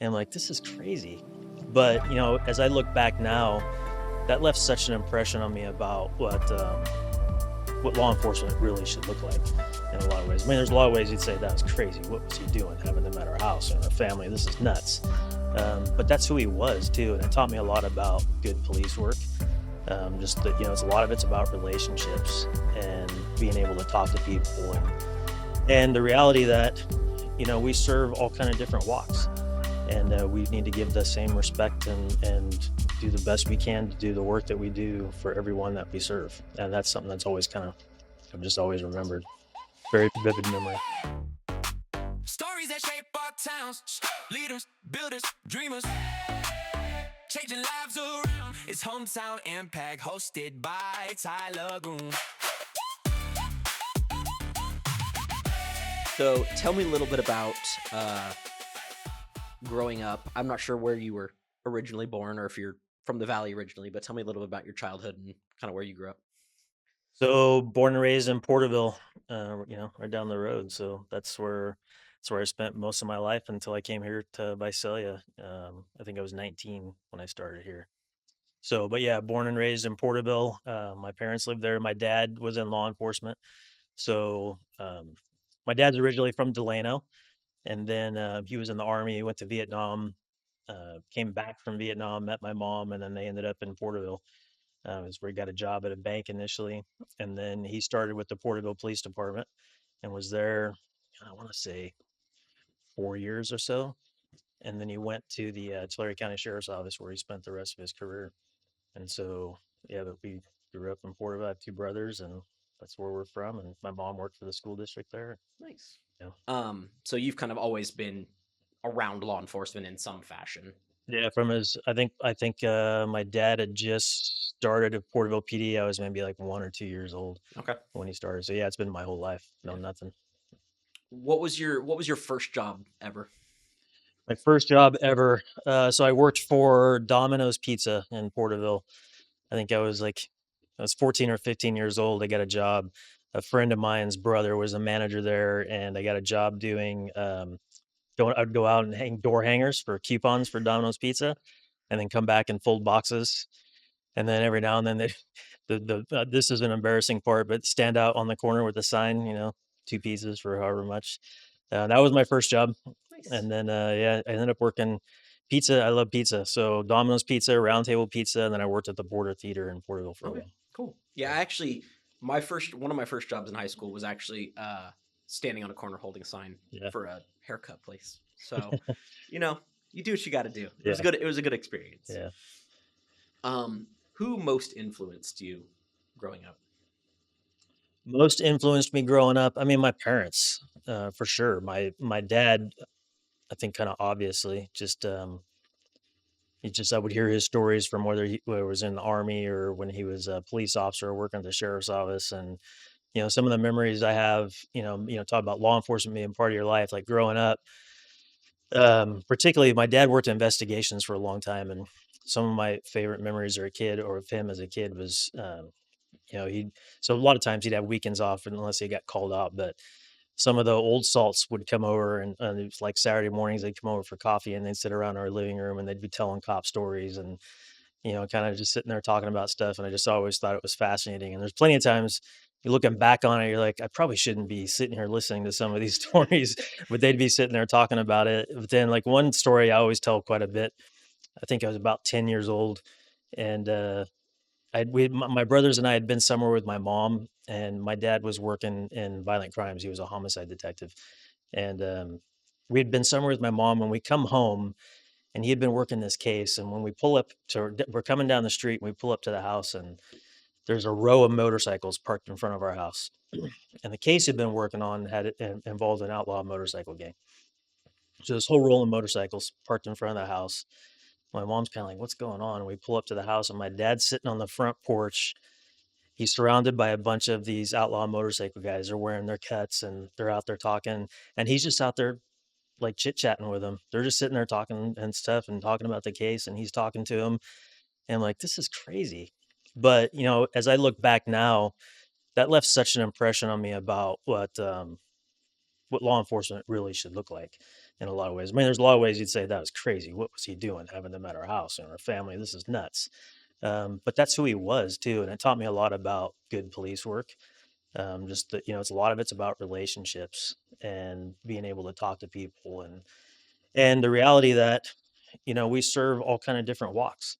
And I'm like, this is crazy. But, as I look back now, that left such an impression on me about what law enforcement really should look like in a lot of ways. I mean, there's a lot of ways you'd say that was crazy. What was he doing having them at our house and our family? This is nuts. But that's who he was too. And it taught me a lot about good police work. Just that, it's a lot of it's about relationships and being able to talk to people and the reality that, we serve all kind of different walks and we need to give the same respect and do the best we can to do the work that we do for everyone that we serve. And that's something that's always I've just always remembered. Very vivid memory. Stories that shape our towns, leaders, builders, dreamers, changing lives around. It's Hometown Impact, hosted by Ty Lagoon. So tell me a little bit about growing up. I'm not sure where you were originally born or if you're from the Valley originally, but tell me a little bit about your childhood and kind of where you grew up. So born and raised in Porterville, right down the road. So that's where I spent most of my life until I came here to Visalia. I think I was 19 when I started here. So, but yeah, born and raised in Porterville. My parents lived there. My dad was in law enforcement. So, my dad's originally from Delano, and then he was in the army. He went to Vietnam, came back from Vietnam, met my mom, and then they ended up in Porterville. Is where he got a job at a bank initially, and then he started with the Porterville Police Department and was there. I want to say 4 years or so, and then he went to the Tulare County Sheriff's Office where he spent the rest of his career. And so, yeah, but we grew up in Porterville. I have two brothers, and that's where we're from. And my mom worked for the school district there. Nice. Yeah. So you've kind of always been around law enforcement in some fashion. Yeah, I think my dad had just started at Porterville PD. I was maybe like 1 or 2 years old Okay. when he started. So yeah, it's been my whole life. No, Yeah. nothing. What was your first job ever? My first job ever. So I worked for Domino's Pizza in Porterville. I was 14 or 15 years old. I got a job. A friend of mine's brother was a manager there, and I got a job doing I'd go out and hang door hangers for coupons for Domino's Pizza, and then come back and fold boxes. And then every now and then they this is an embarrassing part, but stand out on the corner with a sign, two pieces for however much. That was my first job. Nice. And then, yeah, I ended up working pizza. I love pizza. So Domino's Pizza, Round Table Pizza, and then I worked at the Border Theater in Porterville for a Okay. while. Cool. Yeah, actually, one of my first jobs in high school was actually standing on a corner holding a sign Yeah. for a haircut place. So, you know, you do what you got to do. It was Yeah. good. It was a good experience. Yeah. Who most influenced you growing up? Most influenced me growing up. I mean, my parents, for sure. My dad, I think, kind of obviously, I would hear his stories from whether he was in the army or when he was a police officer working at the sheriff's office, and some of the memories I have. Talk about law enforcement being part of your life, like growing up. Particularly, my dad worked in investigations for a long time, and some of my favorite memories are a kid or of him as a kid was, he. So a lot of times he'd have weekends off unless he got called out. But some of the old salts would come over, and it was like Saturday mornings they'd come over for coffee, and they'd sit around our living room and they'd be telling cop stories and kind of just sitting there talking about stuff. And I just always thought it was fascinating. And there's plenty of times you're looking back on it, you're like, I probably shouldn't be sitting here listening to some of these stories, but they'd be sitting there talking about it. But then, like, one story I always tell quite a bit. I think I was about 10 years old, and my brothers and I had been somewhere with my mom, and my dad was working in violent crimes. He was a homicide detective, and we had been somewhere with my mom. When we come home, and he had been working this case, and when we pull up we're coming down the street, and we pull up to the house, and there's a row of motorcycles parked in front of our house, and the case he'd been working on involved an outlaw motorcycle gang. So this whole row of motorcycles parked in front of the house. My mom's kind of like, "What's going on?" And we pull up to the house, and my dad's sitting on the front porch. He's surrounded by a bunch of these outlaw motorcycle guys. They're wearing their cuts, and they're out there talking, and he's just out there like chit chatting with them. They're just sitting there talking and stuff and talking about the case, and he's talking to them. And I'm like, this is crazy. But as I look back now, that left such an impression on me about what law enforcement really should look like in a lot of ways. I mean, there's a lot of ways you'd say that was crazy. What was he doing having them at our house and our family? This is nuts. But that's who he was too, and it taught me a lot about good police work. Just that, it's a lot of it's about relationships and being able to talk to people, and the reality that we serve all kind of different walks,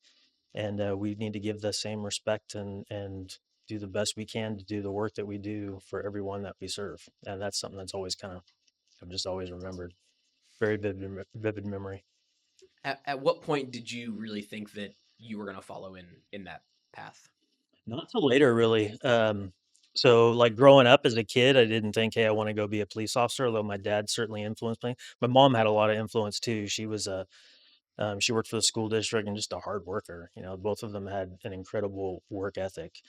and we need to give the same respect and do the best we can to do the work that we do for everyone that we serve. And that's something that's always kind of I've just always remembered. Very vivid memory. At what point did you really think that you were going to follow in that path? Not till later, really. So, like growing up as a kid, I didn't think, "Hey, I want to go be a police officer." Although my dad certainly influenced me. My mom had a lot of influence too. She worked for the school district and just a hard worker. Both of them had an incredible work ethic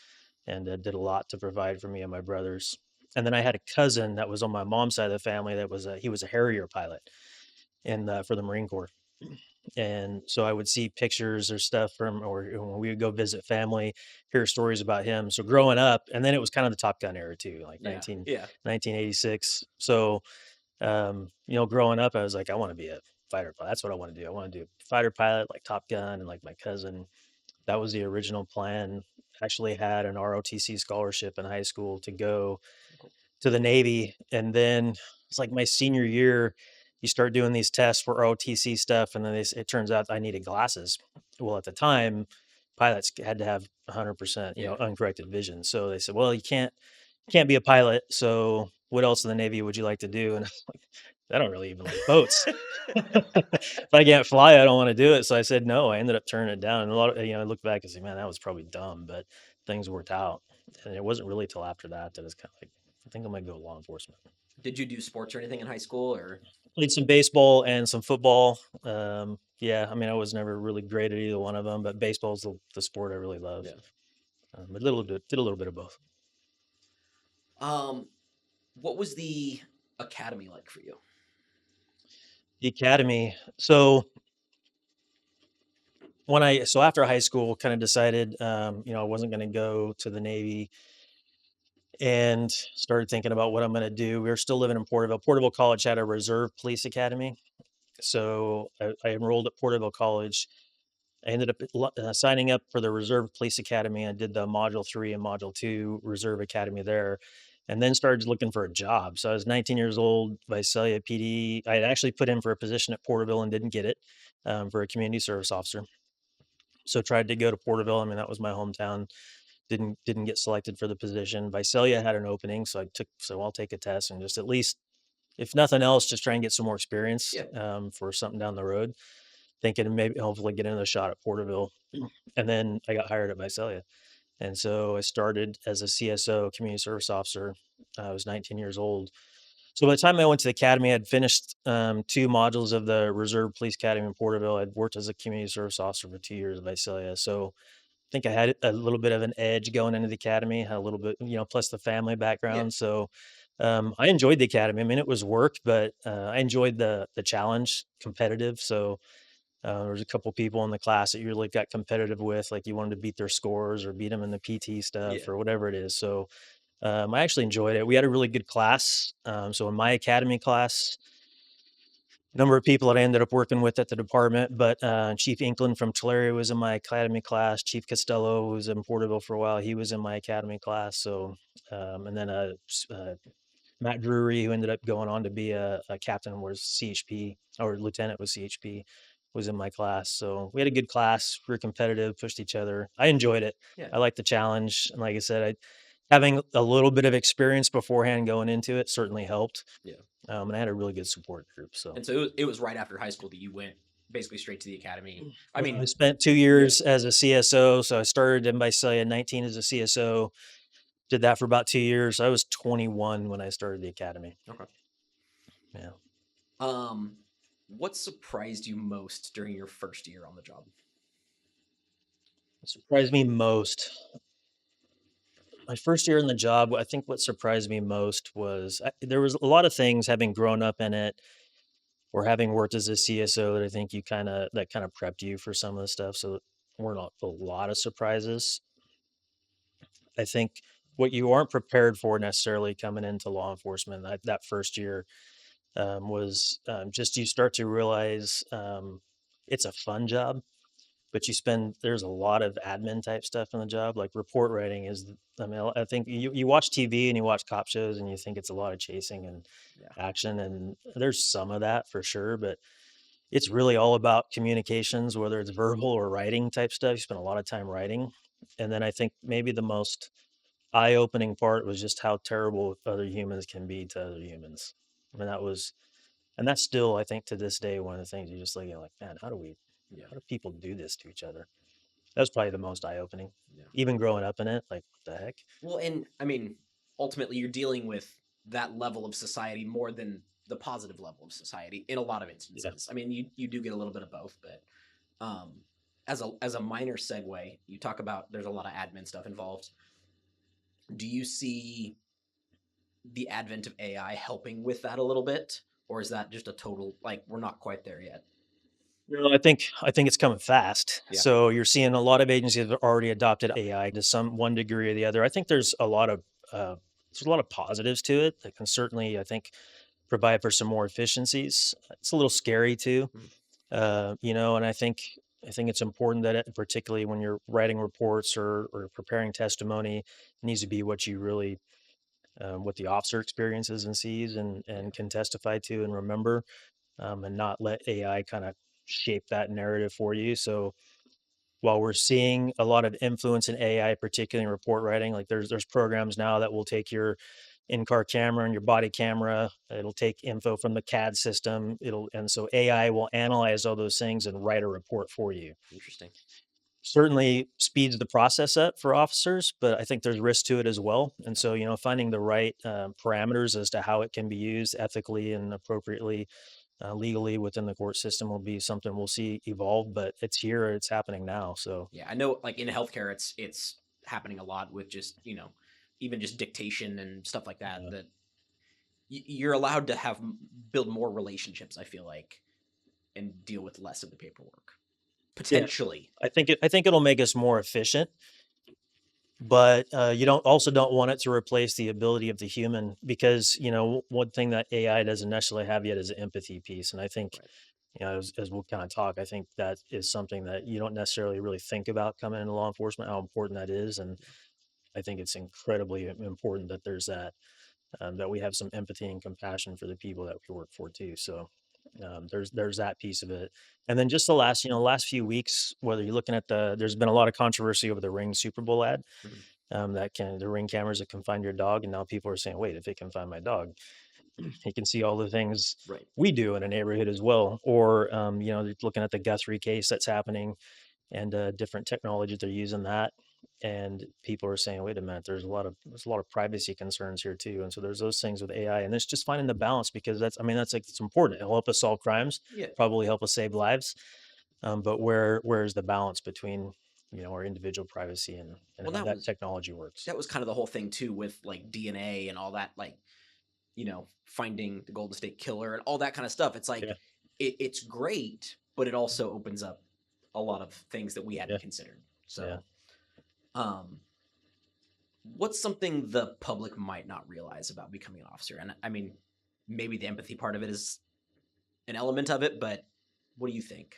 and did a lot to provide for me and my brothers. And then I had a cousin that was on my mom's side of the family that he was a Harrier pilot for the Marine Corps. And so I would see pictures or stuff or when we would go visit family, hear stories about him. So growing up, and then it was kind of the Top Gun era too, like Yeah, yeah, 1986. So, growing up, I was like, I want to be a fighter pilot. That's what I want to do. I want to do fighter pilot like Top Gun and like my cousin. That was the original plan. Actually had an ROTC scholarship in high school to go to the Navy, and then it's like my senior year, you start doing these tests for OTC stuff, and then it turns out I needed glasses. Well, at the time, pilots had to have 100%, yeah. uncorrected vision. So they said, "Well, you can't be a pilot. So what else in the Navy would you like to do?" And I'm like, I don't really even like boats. If I can't fly, I don't want to do it. So I said no. I ended up turning it down. And I look back and say, man, that was probably dumb, but things worked out. And it wasn't really till after that it's kind of like, I think I might go law enforcement. Did you do sports or anything in high school or? Played some baseball and some football. Yeah, I mean, I was never really great at either one of them, but baseball is the sport I really love. Yeah. But did a little bit of both. Um, what was the academy like for you? The academy. So after high school, kind of decided, I wasn't going to go to the Navy, and started thinking about what I'm going to do. We were still living in Porterville. Porterville College had a reserve police academy. So I enrolled at Porterville College. I ended up signing up for the Reserve Police Academy. I did the Module 3 and Module 2 Reserve Academy there, and then started looking for a job. So I was 19 years old, Visalia PD. I had actually put in for a position at Porterville and didn't get it, for a community service officer. So tried to go to Porterville. I mean, that was my hometown. Didn't get selected for the position. Visalia had an opening, so I'll take a test and just at least, if nothing else, just try and get some more experience, Yeah, for something down the road. Thinking maybe hopefully get another shot at Porterville, and then I got hired at Visalia, and so I started as a CSO, community service officer. I was 19 years old. So by the time I went to the academy, I'd finished, 2 modules of the Reserve Police Academy in Porterville. I'd worked as a community service officer for 2 years at Visalia. So think I had a little bit of an edge going into the academy, had a little bit, plus the family yeah, background. So I enjoyed the academy. I mean, it was work, but I enjoyed the challenge, competitive. So there was a couple people in the class that you really got competitive with, like you wanted to beat their scores or beat them in the PT stuff yeah, or whatever it is. So I actually enjoyed it. We had a really good class. So in my academy class, number of people that I ended up working with at the department, but Chief Inkland from Tulare was in my academy class. Chief Costello, who was in Porterville for a while, he was in my academy class. So, and then Matt Drury, who ended up going on to be a captain, was CHP, or lieutenant was CHP, was in my class. So we had a good class. We were competitive, pushed each other. I enjoyed it. yeah, I liked the challenge, and like I said, having a little bit of experience beforehand going into it certainly helped. yeah. And I had a really good support group. So And so it was right after high school that you went basically straight to the academy. I I mean, spent two yeah, years as a CSO. So I started in Visalia at 19 as a CSO. Did that for about 2 years. I was 21 when I started the academy. okay. Yeah. Um, what surprised you most during your first year on the job? What surprised me most, my first year in the job, I think what surprised me most was there was a lot of things having grown up in it or having worked as a CSO that I think that kind of prepped you for some of the stuff. So there weren't a lot of surprises. I think what you aren't prepared for necessarily coming into law enforcement that first year, was just you start to realize it's a fun job, but there's a lot of admin type stuff in the job. Like report writing I mean, I think you watch TV and you watch cop shows and you think it's a lot of chasing and Yeah. action, and there's some of that for sure, but it's really all about communications, whether it's verbal or writing type stuff. You spend a lot of time writing. And then I think maybe the most eye-opening part was just how terrible other humans can be to other humans. I mean, and that's still, I think, to this day, one of the things you just like, you're like, man, Yeah. how do people do this to each other? That's probably the most eye-opening. Yeah. Even growing up in it, like, what the heck? Well, and I mean, ultimately, you're dealing with that level of society more than the positive level of society in a lot of Yeah. instances. I mean, you do get a little bit of both, but um, as a minor segue, you talk about there's a lot of admin stuff involved. Do you see the advent of AI helping with that a little bit, or is that just a total like we're not quite there yet? No, I think it's coming fast. Yeah. So you're seeing a lot of agencies have already adopted AI to some one degree or the other. I think there's a lot of positives to it that can certainly, I think, provide for some more efficiencies. It's a little scary too, Mhm. and I think it's important that particularly when you're writing reports or preparing testimony, it needs to be what the officer experiences and sees Yeah. and can testify to and remember, and not let AI kind of shape that narrative for you. So while we're seeing a lot of influence in AI, particularly in report writing, like there's programs now that will take your in-car camera and your body camera. It'll take info from the CAD system. And so AI will analyze all those things and write a report for you. Interesting. Certainly speeds the process up for officers, but I think there's risk to it as well. And so, finding the right parameters as to how it can be used ethically and appropriately, legally within the court system will be something we'll see evolve. But it's here, it's happening now. So, Yeah, I know. Like in healthcare, it's happening a lot with just even just dictation and stuff like that. uh, That you're allowed to build more relationships. I feel like and deal with less of the paperwork yeah, potentially. I think it'll make us more efficient. But you don't want it to replace the ability of the human, because one thing that AI doesn't necessarily have yet is an empathy piece, and I think Right. as we'll kind of talk, I think that is something that you don't necessarily really think about coming into law enforcement, how important that is, and Yeah. I think it's incredibly important that there's that we have some empathy and compassion for the people that we work for too. So there's that piece of it, and then just the last few weeks, whether you're looking at there's been a lot of controversy over the Ring Super Bowl ad, Mhm. the Ring cameras that can find your dog, and now people are saying, wait, if it can find my dog, he can see all the things Right. we do in a neighborhood as well. Or looking at the Guthrie case that's happening, and different technologies they're using that, and people are saying, wait a minute, there's a lot of privacy concerns here too. And so there's those things with AI, and it's just finding the balance, because that's like, it's important. It'll help us solve crimes, Yeah. probably help us save lives, but where's the balance between our individual privacy and Well, how that technology works? that was kind of the whole thing too with like DNA and all that, like finding the Golden State Killer and all that kind of stuff. It's like Yeah, it's great, but it also opens up a lot of things that we hadn't yeah, considered. yeah. So, um, what's something the public might not realize about becoming an officer? And I mean, maybe the empathy part of it is an element of it, but what do you think?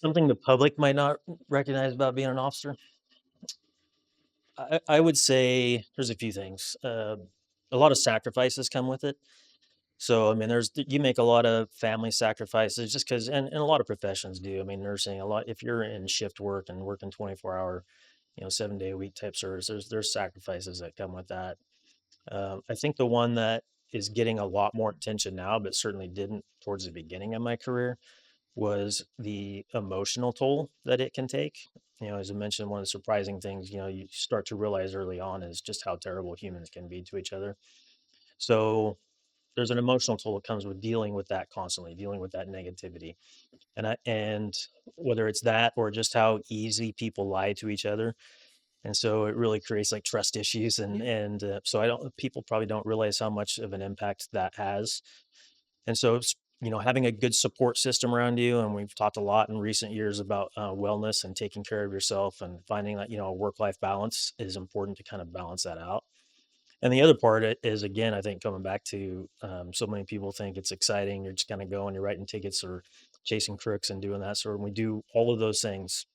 Something the public might not recognize about being an officer. I would say there's a few things. A lot of sacrifices come with it. So, I mean, you make a lot of family sacrifices just because, and a lot of professions do. I mean, nursing, if you're in shift work and working 24-hour, 7-day a week type service, there's sacrifices that come with that. I think the one that is getting a lot more attention now, but certainly didn't towards the beginning of my career, was the emotional toll that it can take. As I mentioned, one of the surprising things, you start to realize early on is just how terrible humans can be to each other. So there's an emotional toll that comes with dealing with that constantly, dealing with that negativity. And whether it's that or just how easy people lie to each other. And so it really creates like trust issues, Yeah. and so I don't people probably don't realize how much of an impact that has. And so it's, having a good support system around you. And we've talked a lot in recent years about wellness and taking care of yourself, and finding that, a work life balance is important to kind of balance that out. And the other part is, again, I think coming back to, so many people think it's exciting. You're just kind of going, you're writing tickets or chasing crooks and doing that sort. And we do all of those things,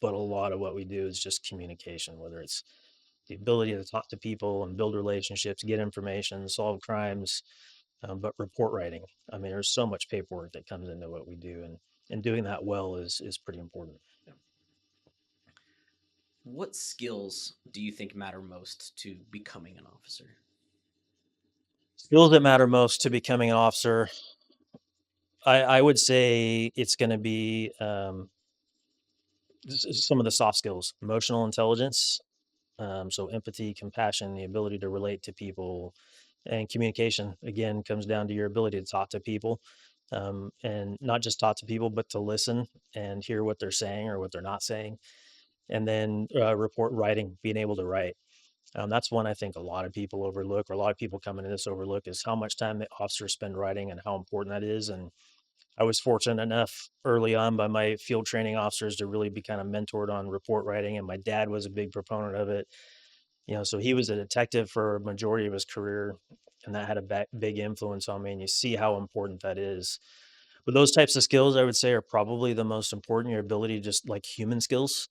but a lot of what we do is just communication, whether it's the ability to talk to people and build relationships, get information, solve crimes, but report writing. I mean, there's so much paperwork that comes into what we do, and doing that well is pretty important. What skills do you think matter most to becoming an officer? Skills that matter most to becoming an officer, I would say it's going to be some of the soft skills, emotional intelligence, so empathy, compassion, the ability to relate to people, and communication. Again, comes down to your ability to talk to people, and not just talk to people, but to listen and hear what they're saying or what they're not saying, and then report writing, being able to write. That's one I think a lot of people overlook, or a lot of people coming to this overlook, is how much time the officers spend writing and how important that is. And I was fortunate enough early on by my field training officers to really be kind of mentored on report writing, and my dad was a big proponent of it. So he was a detective for a majority of his career, and that had a big influence on me. And you see how important that is. But those types of skills, I would say, are probably the most important. Your ability to just like human skills,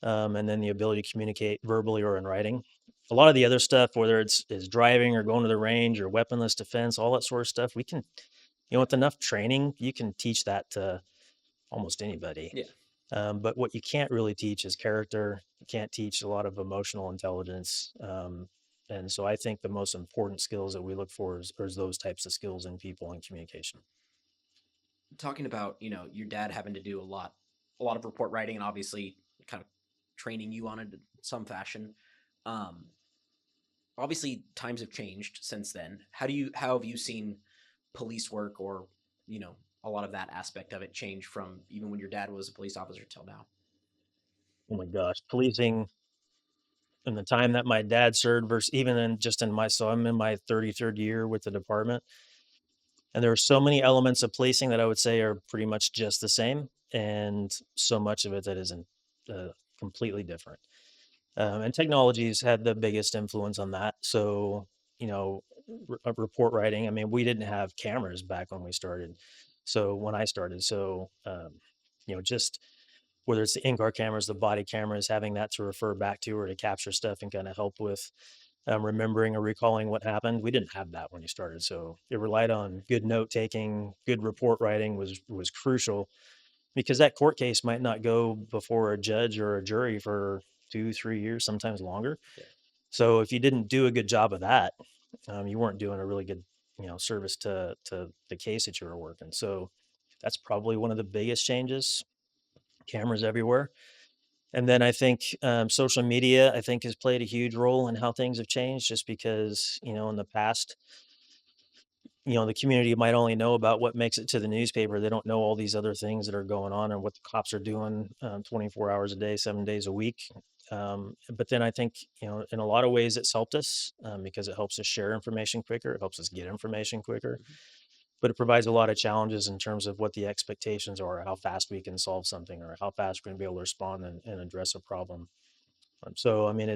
Hmm. and then the ability to communicate verbally or in writing. A lot of the other stuff, whether it's is driving or going to the range or weaponless defense, all that sort of stuff, we can, Yeah. with enough training, you can teach that to almost anybody. Yeah. But what you can't really teach is character. You can't teach a lot of emotional intelligence. And so I think the most important skills that we look for is those types of skills in people and communication. Talking about, your dad having to do a lot of report writing, and obviously kind of training you on it in some fashion. Um, Obviously, times have changed since then. How have you seen police work, or you know a lot of that aspect of it change from even when your dad was a police officer till now? Oh my gosh, policing in the time that my dad served versus even in just in my so I'm in my 33rd year with the department, and there are so many elements of policing that I would say are pretty much just the same, and so much of it that isn't, completely different. And technology's had the biggest influence on that. So, you know, report writing. I mean, we didn't have cameras back when we started. So when I started, just whether it's the in-car cameras, the body cameras, having that to refer back to or to capture stuff and kind of help with remembering or recalling what happened. We didn't have that when you started, so it relied on good note taking, good report writing was crucial, because that court case might not go before a judge or a jury for 2, 3 years, sometimes longer. Yeah. So if you didn't do a good job of that, you weren't doing a really good, service to the case that you were working. So that's probably one of the biggest changes. Cameras everywhere. And then I think social media, I think, has played a huge role in how things have changed, just because, in the past, the community might only know about what makes it to the newspaper. They don't know all these other things that are going on and what the cops are doing 24 hours a day, 7 days a week. But then I think, in a lot of ways, it's helped us, because it helps us share information quicker. It helps us get information quicker, Mhm. but it provides a lot of challenges in terms of what the expectations are, how fast we can solve something, or how fast we're going to be able to respond and address a problem. So, I mean,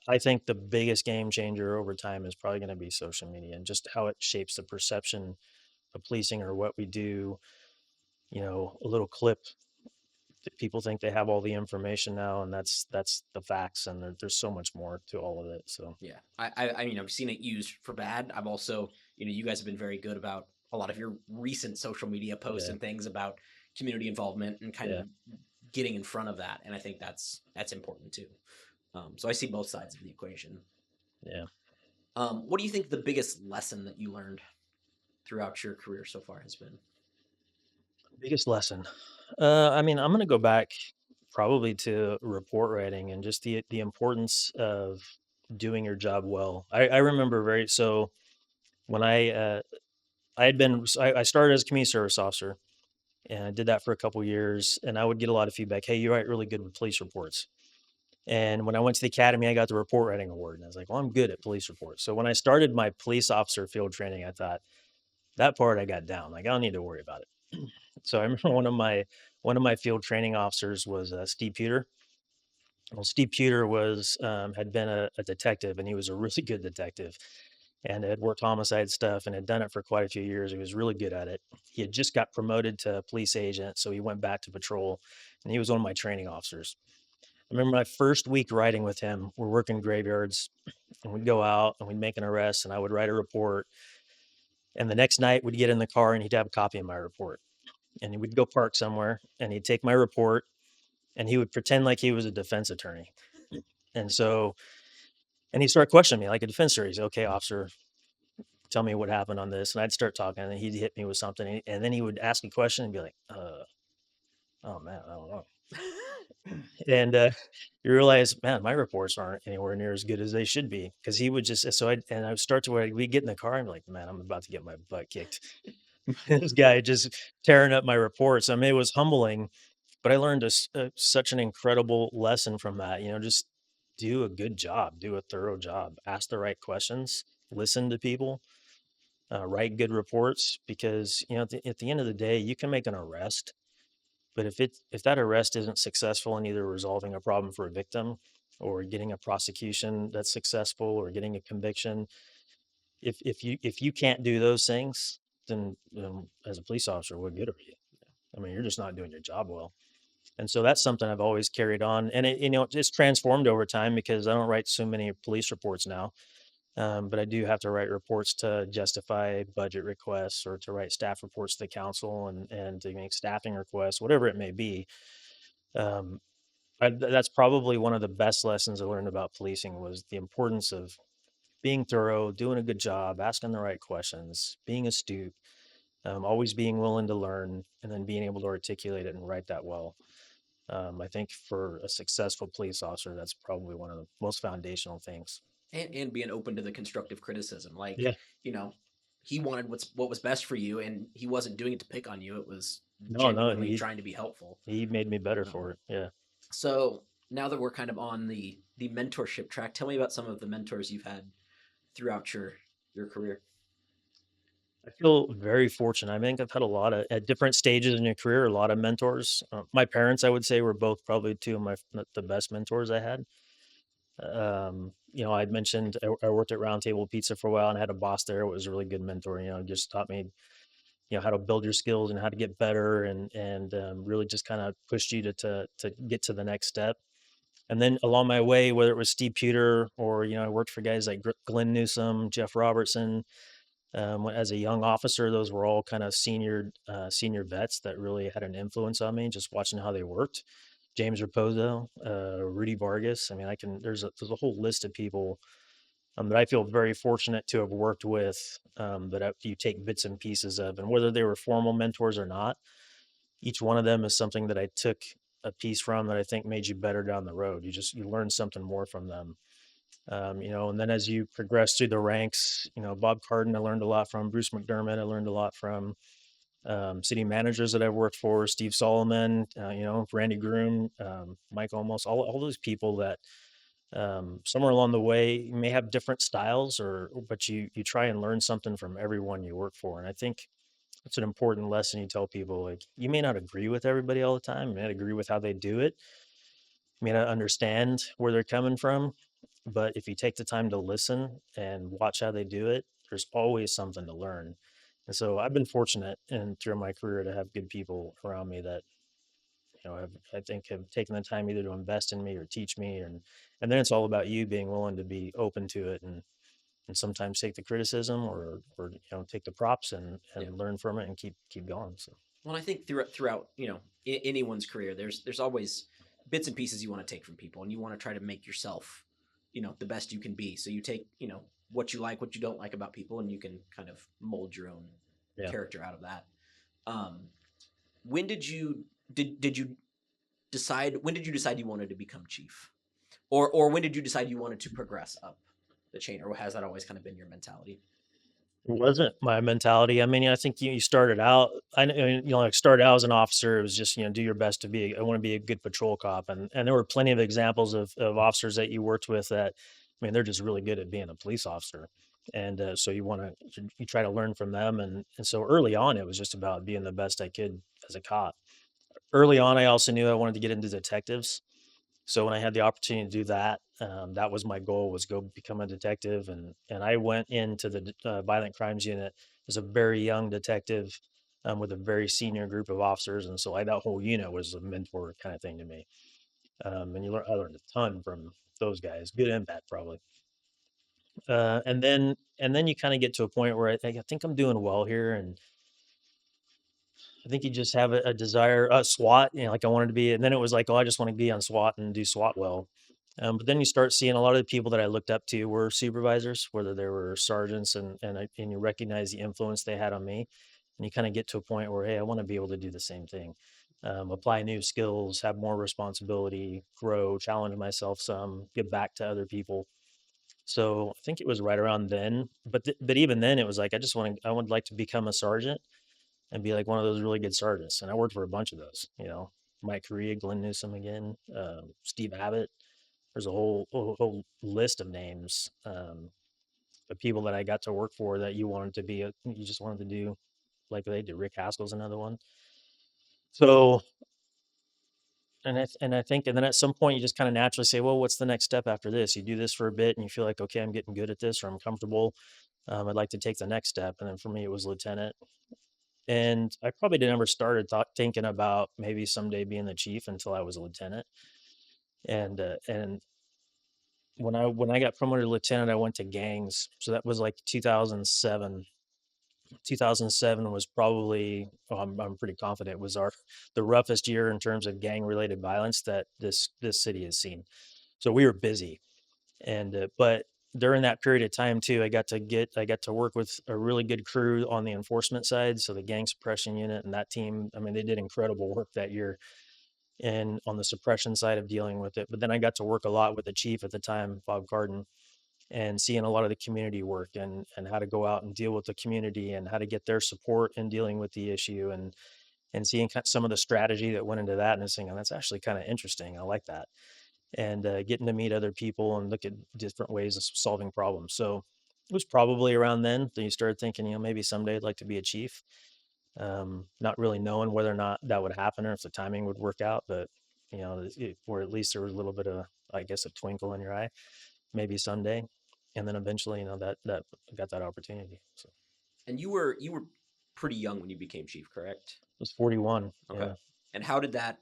I think the biggest game changer over time is probably going to be social media and just how it shapes the perception of policing or what we do. A little clip that people think they have all the information now, and that's the facts, and there's so much more to all of it. So, Yeah, I mean, I've seen it used for bad. I've also, you guys have been very good about a lot of your recent social media posts yeah, and things about community involvement and kind of yeah, getting in front of that, and I think that's important too. So I see both sides of the equation. yeah. What do you think the biggest lesson that you learned throughout your career so far has been? Biggest lesson. I mean, I'm going to go back probably to report writing and just the importance of doing your job well. I remember very so when I had been so I started as a community service officer, and I did that for a couple years, and I would get a lot of feedback. Hey, you write really good with police reports. And when I went to the academy, I got the report writing award, and I was like, well, I'm good at police reports. So when I started my police officer field training, I thought that part I got down. Like, I don't need to worry about it. So I remember one of my field training officers was Steve Pewter, Well, Steve Pewter was had been a detective, and he was a really good detective, and had worked homicide stuff and had done it for quite a few years. He was really good at it. He had just got promoted to police agent, so he went back to patrol, and he was one of my training officers. I remember my first week riding with him. We're working graveyards, and we'd go out and we'd make an arrest, and I would write a report. And the next night, we'd get in the car, and he'd have a copy of my report, and we'd go park somewhere, and he'd take my report, and he would pretend like he was a defense attorney. And so, and he'd start questioning me like a defense attorney. He's, okay, officer, tell me what happened on this. And I'd start talking, and he'd hit me with something. And then he would ask a question and be like, oh man, I don't know. And you realize, man, my reports aren't anywhere near as good as they should be, because he would just, so I would start to where we get in the car and be like, man, I'm about to get my butt kicked. This guy just tearing up my reports. I mean, it was humbling, but I learned such an incredible lesson from that. Just do a good job, do a thorough job, ask the right questions, listen to people, write good reports, because at the end of the day, you can make an arrest, but if that arrest isn't successful in either resolving a problem for a victim or getting a prosecution that's successful or getting a conviction, if you can't do those things, then as a police officer, what good are you? I mean, you're just not doing your job well. And so that's something I've always carried on, and it's transformed over time because I don't write so many police reports now. But I do have to write reports to justify budget requests, or to write staff reports to the council, and to make staffing requests, whatever it may be. Um, that's probably one of the best lessons I learned about policing, was the importance of being thorough, doing a good job, asking the right questions, being astute, always being willing to learn, and then being able to articulate it and write that well. I think for a successful police officer, that's probably one of the most foundational things. And being open to the constructive criticism. Like, Yeah. you know, he wanted what was best for you, and he wasn't doing it to pick on you. It was No, no, genuinely he trying to be helpful. he made me better for Um, it. Yeah. so now that we're kind of on the mentorship track, tell me about some of the mentors you've had throughout your career. I feel very fortunate. I think I've had a lot of, at different stages in your career, a lot of mentors. My parents, I would say, were both probably two of the best mentors I had. I'd mentioned I worked at Round Table Pizza for a while and had a boss there. It was a really good mentor. Just taught me, how to build your skills and how to get better, and really just kind of pushed you to get to the next step. And then along my way, whether it was Steve Pewter, or I worked for guys like Glenn Newsom, Jeff Robertson. As a young officer, those were all kind of senior vets that really had an influence on me, just watching how they worked. James Raposo, Rudy Vargas. I mean, there's a whole list of people that I feel very fortunate to have worked with, you take bits and pieces of, and whether they were formal mentors or not, each one of them is something that I took a piece from that I think made you better down the road. You learn something more from them. And then as you progress through the ranks, Bob Carden, I learned a lot from. Bruce McDermott, I learned a lot from. City managers that I've worked for, Steve Solomon, Randy Groom, Mike Almost, all those people that somewhere along the way you may have different styles, but you try and learn something from everyone you work for. And I think it's an important lesson you tell people. Like, you may not agree with everybody all the time, you may not agree with how they do it, you may not understand where they're coming from, but if you take the time to listen and watch how they do it, there's always something to learn. And so I've been fortunate and through my career to have good people around me that, I think have taken the time either to invest in me or teach me. And then it's all about you being willing to be open to it, and sometimes take the criticism, or take the props, and Yeah. learn from it and keep going. So Well, I think throughout anyone's career, there's always bits and pieces you want to take from people, and you want to try to make yourself the best you can be. So you take what you like, what you don't like about people, and you can kind of mold your own yeah. character out of that. Um, when did you decide? When did you decide you wanted to become chief, or when did you decide you wanted to progress up the chain, or has that always kind of been your mentality? It wasn't my mentality. I mean, I think you started out. Like, started out as an officer. It was just, do your best to be. I want to be a good patrol cop, and there were plenty of examples of officers that you worked with that, I mean, they're just really good at being a police officer, and so you try to learn from them, and so early on, it was just about being the best I could as a cop. Early on, I also knew I wanted to get into detectives, So when I had the opportunity to do that, that was my goal, was go become a detective. And I went into the violent crimes unit as a very young detective, with a very senior group of officers, and so that whole unit was a mentor kind of thing to me. And I learned a ton from those guys, good and bad, probably. And then you kind of get to a point where I think I'm doing well here, and I think you just have a desire, SWAT, like I wanted to be, and then it was like, oh, I just want to be on SWAT and do SWAT well. But then you start seeing a lot of the people that I looked up to were supervisors, whether they were sergeants, and you recognize the influence they had on me, and you kind of get to a point where, hey, I want to be able to do the same thing, apply new skills, have more responsibility, grow, challenge myself some, give back to other people. So I think it was right around then, but even then, it was like I would like to become a sergeant and be like one of those really good sergeants. And I worked for a bunch of those, Mike Correa, Glenn Newsom again, Steve Abbott. There's a whole list of names, of people that I got to work for that you just wanted to do like they did. Rick Haskell's another one. So, and I think, and then at some point you just kind of naturally say, well, what's the next step after this? You do this for a bit and you feel like, okay, I'm getting good at this, or I'm comfortable. I'd like to take the next step. And then for me, it was lieutenant. And I probably never started thinking about maybe someday being the chief until I was a lieutenant. And when I got promoted to lieutenant, I went to gangs. So that was like 2007. 2007 was probably, I'm pretty confident, was the roughest year in terms of gang related violence that this city has seen. So we were busy, but during that period of time too, I got to work with a really good crew on the enforcement side. So the gang suppression unit and that team, I mean, they did incredible work that year and on the suppression side of dealing with it. But then I got to work a lot with the chief at the time, Bob Carden, and seeing a lot of the community work and how to go out and deal with the community and how to get their support in dealing with the issue, and seeing some of the strategy that went into that, and saying, "Oh, that's actually kind of interesting. I like that." And getting to meet other people and look at different ways of solving problems. So it was probably around then that you started thinking, maybe someday I'd like to be a chief. Not really knowing whether or not that would happen or if the timing would work out, but or at least there was a little bit of, I guess, a twinkle in your eye, maybe someday. And then eventually, that got that opportunity. So it And you were pretty young when you became chief, correct? was 41. Okay. Yeah. And how did that?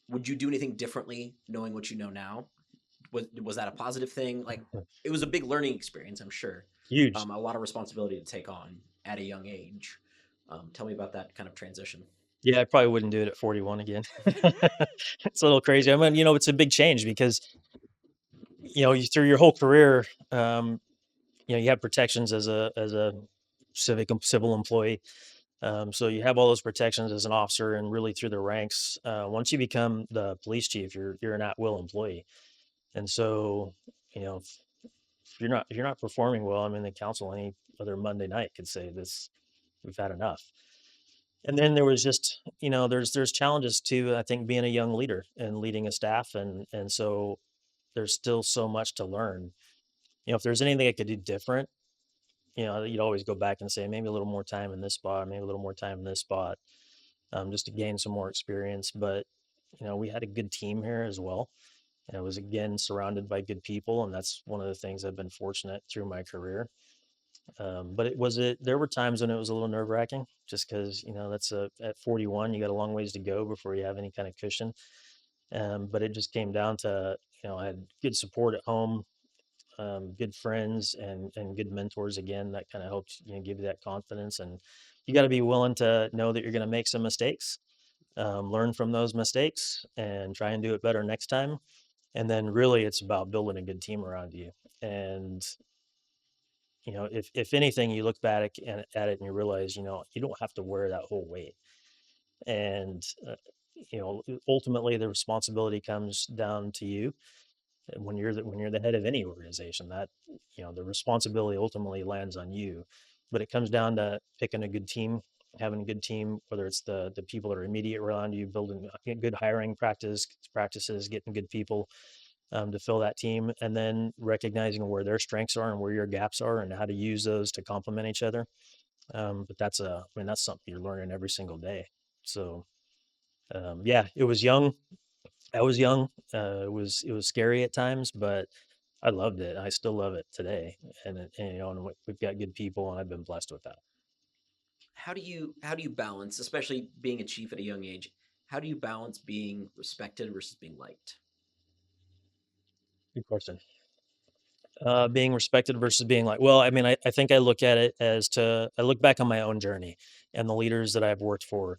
Would you do anything differently knowing what you know now? Was that a positive thing? Like, it was a big learning experience, I'm sure. Huge. A lot of responsibility to take on at a young age. Tell me about that kind of transition. Yeah, I probably wouldn't do it at 41 again. It's a little crazy. I mean, it's a big change because, through your whole career, you have protections as a civil employee. So you have all those protections as an officer and really through the ranks. Once you become the police chief, you're an at-will employee, and so if you're not performing well, I mean, the council any other Monday night could say this, we've had enough. And then there was just, there's challenges to, I think, being a young leader and leading a staff, and so there's still so much to learn. If there's anything I could do different, you'd always go back and say maybe a little more time in this spot, maybe a little more time in this spot, just to gain some more experience. But we had a good team here as well, and I was again surrounded by good people, and that's one of the things I've been fortunate through my career. But there were times when it was a little nerve wracking, just because that's at 41, you got a long ways to go before you have any kind of cushion. But it just came down to, I had good support at home, good friends, and good mentors again that kind of helped give you that confidence. And you got to be willing to know that you're going to make some mistakes, learn from those mistakes, and try and do it better next time. And then really, it's about building a good team around you. And if anything, you look back at it and you realize, you don't have to wear that whole weight. And ultimately, the responsibility comes down to you. And when you're the head of any organization, that the responsibility ultimately lands on you. But it comes down to picking a good team, having a good team, whether it's the people that are immediate around you, building good hiring practices, getting good people, to fill that team, and then recognizing where their strengths are and where your gaps are, and how to use those to complement each other. But I mean, that's something you're learning every single day. So, yeah, it was young. I was young. It was scary at times, but I loved it. I still love it today, and we've got good people, and I've been blessed with that. How do you balance, especially being a chief at a young age? How do you balance being respected versus being liked? Good question. Being respected versus being like, well, I mean, I think I look at it as I look back on my own journey and the leaders that I've worked for.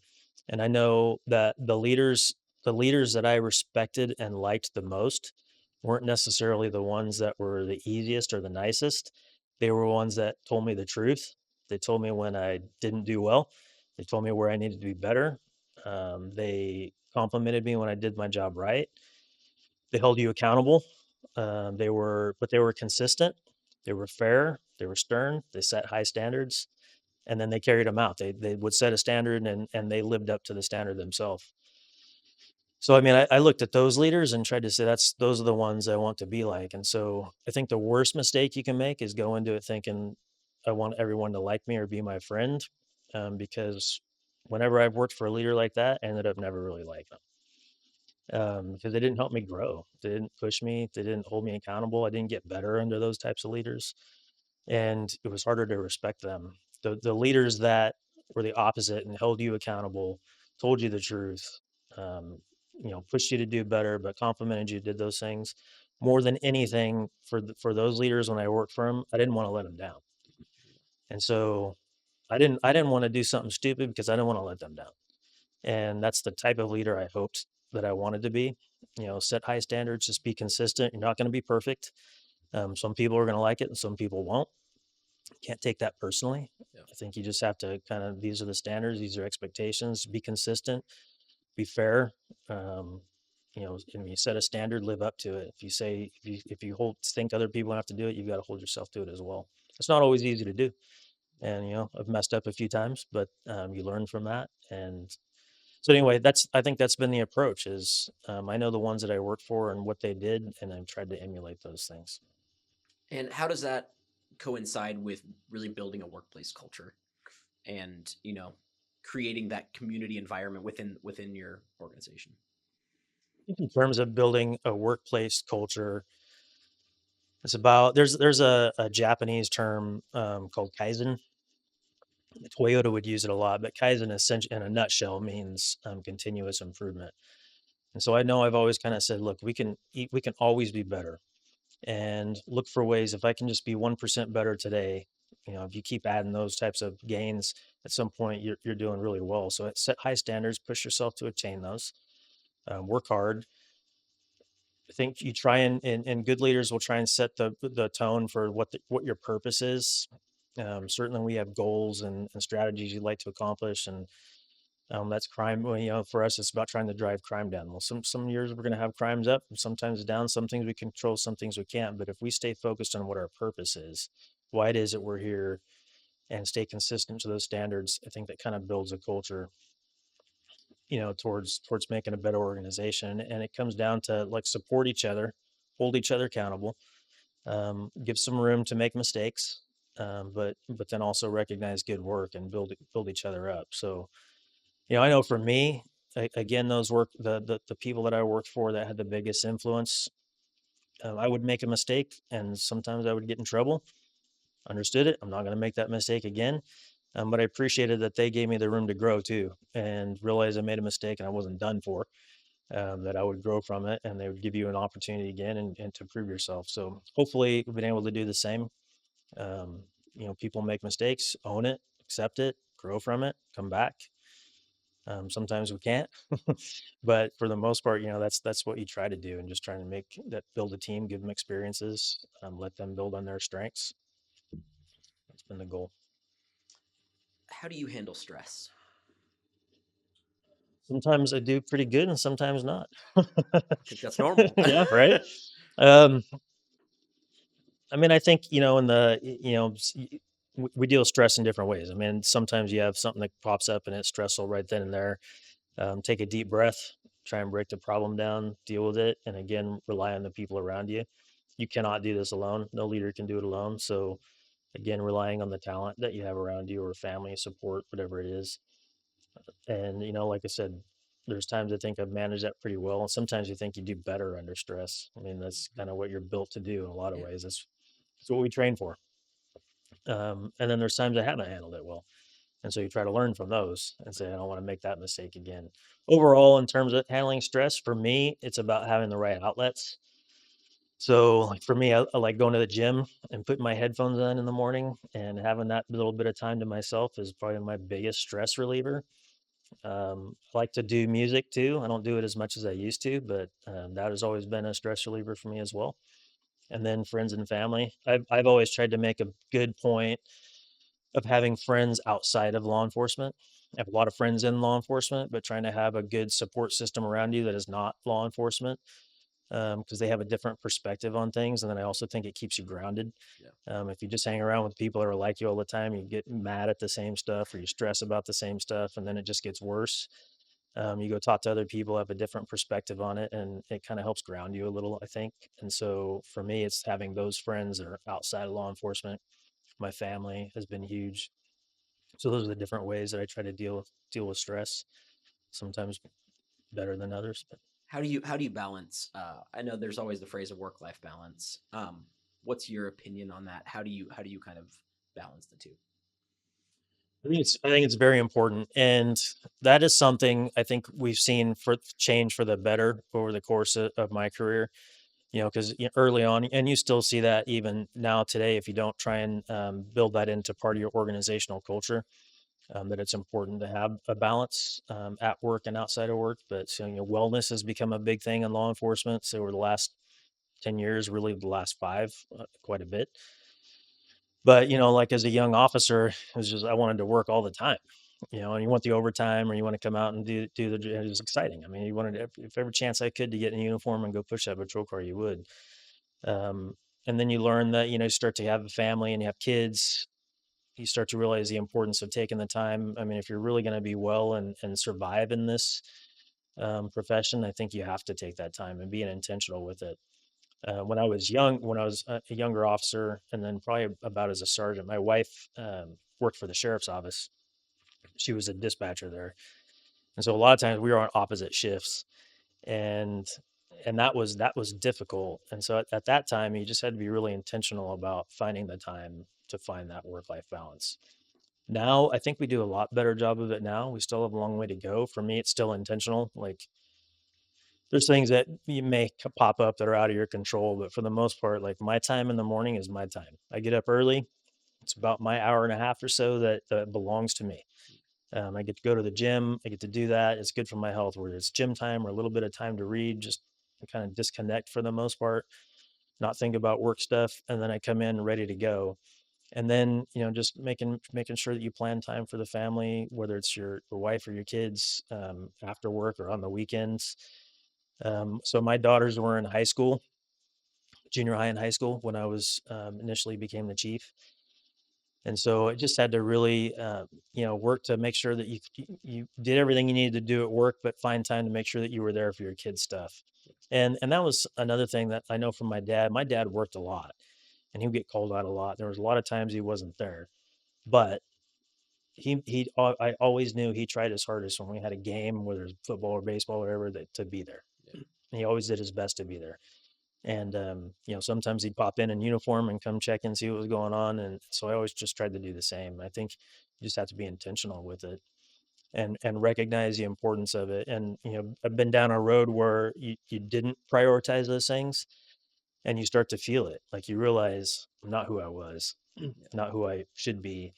And I know that the leaders that I respected and liked the most weren't necessarily the ones that were the easiest or the nicest. They were ones that told me the truth. They told me when I didn't do well. They told me where I needed to be better. They complimented me when I did my job right. They held you accountable. But they were consistent. They were fair. They were stern. They set high standards, and then they carried them out. They would set a standard, and they lived up to the standard themselves. So I mean, I looked at those leaders and tried to say those are the ones I want to be like. And so I think the worst mistake you can make is go into it thinking I want everyone to like me or be my friend, because whenever I've worked for a leader like that, I ended up never really liking them. Because they didn't help me grow. They didn't push me. They didn't hold me accountable. I didn't get better under those types of leaders, and it was harder to respect them. The leaders that were the opposite and held you accountable, told you the truth, um, pushed you to do better, but complimented you, did those things more than anything for those leaders. When I worked for them, I didn't want to let them down, and so I didn't want to do something stupid because I didn't want to let them down. And that's the type of leader I hoped that I wanted to be. Set high standards, just be consistent. You're not going to be perfect. Some people are going to like it and some people won't. Can't take that personally. Yeah. I think you just have to kind of, these are the standards, these are expectations, be consistent, be fair. Um, and you set a standard, live up to it. If you think other people have to do it, you've got to hold yourself to it as well. It's not always easy to do. And, I've messed up a few times, but you learn from that. And so anyway, I think that's been the approach is, I know the ones that I worked for and what they did, and I've tried to emulate those things. And how does that coincide with really building a workplace culture and, creating that community environment within your organization? I think in terms of building a workplace culture, it's about there's a Japanese term called Kaizen. Toyota would use it a lot, but Kaizen essentially, in a nutshell, means continuous improvement. And so I know I've always kind of said, look, we can always be better, and look for ways. If I can just be 1% better today, if you keep adding those types of gains, at some point you're doing really well. So set high standards, push yourself to attain those, work hard. I think you try and good leaders will try and set the tone for what your purpose is. Certainly we have goals and strategies you'd like to accomplish, and that's crime. Well, for us, it's about trying to drive crime down. Well, some years we're going to have crimes up, and sometimes down. Some things we control, some things we can't. But if we stay focused on what our purpose is, why it is that we're here, and stay consistent to those standards, I think that kind of builds a culture, towards making a better organization. And it comes down to like support each other, hold each other accountable, give some room to make mistakes, but then also recognize good work and build each other up. So I know for me, again, those work the people that I worked for that had the biggest influence. I would make a mistake, and sometimes I would get in trouble. Understood it. I'm not going to make that mistake again. But I appreciated that they gave me the room to grow too, and realized I made a mistake and I wasn't done for. That I would grow from it, and they would give you an opportunity again and to prove yourself. So hopefully, we've been able to do the same. Um, people make mistakes, own it, accept it, grow from it, come back. Sometimes we can't, but for the most part, that's what you try to do, and just trying to build a team, give them experiences, let them build on their strengths. That's been the goal. How do you handle stress? Sometimes I do pretty good, and sometimes not. I think that's normal. Yeah, right. Um, I mean, I think in the we deal with stress in different ways. I mean, sometimes you have something that pops up and it's stressful right then and there. Take a deep breath, try and break the problem down, deal with it, and again, rely on the people around you. You cannot do this alone. No leader can do it alone. So again, relying on the talent that you have around you, or family support, whatever it is. And like I said, There's times I think I've managed that pretty well, and sometimes you think you do better under stress. I mean, that's Mhm. kind of what you're built to do in a lot of Yeah. ways. That's what we train for. And then there's times I haven't handled it well. And so you try to learn from those and say, I don't want to make that mistake again. Overall, in terms of handling stress, for me, it's about having the right outlets. So, like for me, I like going to the gym and putting my headphones on in the morning and having that little bit of time to myself is probably my biggest stress reliever. I like to do music too. I don't do it as much as I used to, but that has always been a stress reliever for me as well. And then friends and family. I've always tried to make a good point of having friends outside of law enforcement. I have a lot of friends in law enforcement, but trying to have a good support system around you that is not law enforcement because they have a different perspective on things. And then I also think it keeps you grounded. Yeah. If you just hang around with people that are like you all the time, you get mad at the same stuff or you stress about the same stuff, and then it just gets worse. You go talk to other people, have a different perspective on it, and it kind of helps ground you a little, I think. And so for me, it's having those friends that are outside of law enforcement. My family has been huge. So those are the different ways that I try to deal with stress. Sometimes better than others, but How do you balance? I know there's always the phrase of work life balance. What's your opinion on that? How do you kind of balance the two? I think it's very important, and that is something I think we've seen for change for the better over the course of my career. Because early on, and you still see that even now today, if you don't try and build that into part of your organizational culture, that it's important to have a balance at work and outside of work. But so, wellness has become a big thing in law enforcement. So over the last 10 years, really the last five, quite a bit. But, like as a young officer, it was just I wanted to work all the time, and you want the overtime or you want to come out and do it was exciting. I mean, you wanted if every chance I could to get in a uniform and go push that patrol car, you would. Um, and then you learn that, you start to have a family and you have kids. You start to realize the importance of taking the time. I mean, if you're really going to be well and survive in this profession, I think you have to take that time and being intentional with it. When I was a younger officer, and then probably about as a sergeant, my wife worked for the sheriff's office. She was a dispatcher there, and so a lot of times we were on opposite shifts, and that was difficult. And so at that time, you just had to be really intentional about finding the time to find that work life balance. Now, I think we do a lot better job of it now. We still have a long way to go. For me, it's still intentional. Like there's things that you may pop up that are out of your control, but for the most part, like my time in the morning is my time. I get up early. It's about my hour and a half or so that belongs to me. I get to go to the gym. I get to do that. It's good for my health, whether it's gym time or a little bit of time to read, just kind of disconnect for the most part, not think about work stuff. And then I come in ready to go. And then, just making sure that you plan time for the family, whether it's your wife or your kids after work or on the weekends. So my daughters were in high school, junior high and high school when I was initially became the chief, and so I just had to really, work to make sure that you did everything you needed to do at work, but find time to make sure that you were there for your kids' stuff. And that was another thing that I know from my dad. My dad worked a lot, and he would get called out a lot. There was a lot of times he wasn't there, but I always knew he tried his hardest when we had a game, whether it's football or baseball or whatever, that to be there. Yeah. He always did his best to be there. And, sometimes he'd pop in uniform and come check and see what was going on. And so I always just tried to do the same. I think you just have to be intentional with it and recognize the importance of it. And, I've been down a road where you didn't prioritize those things and you start to feel it. Like you realize I'm not who I was, Yeah. not who I should be.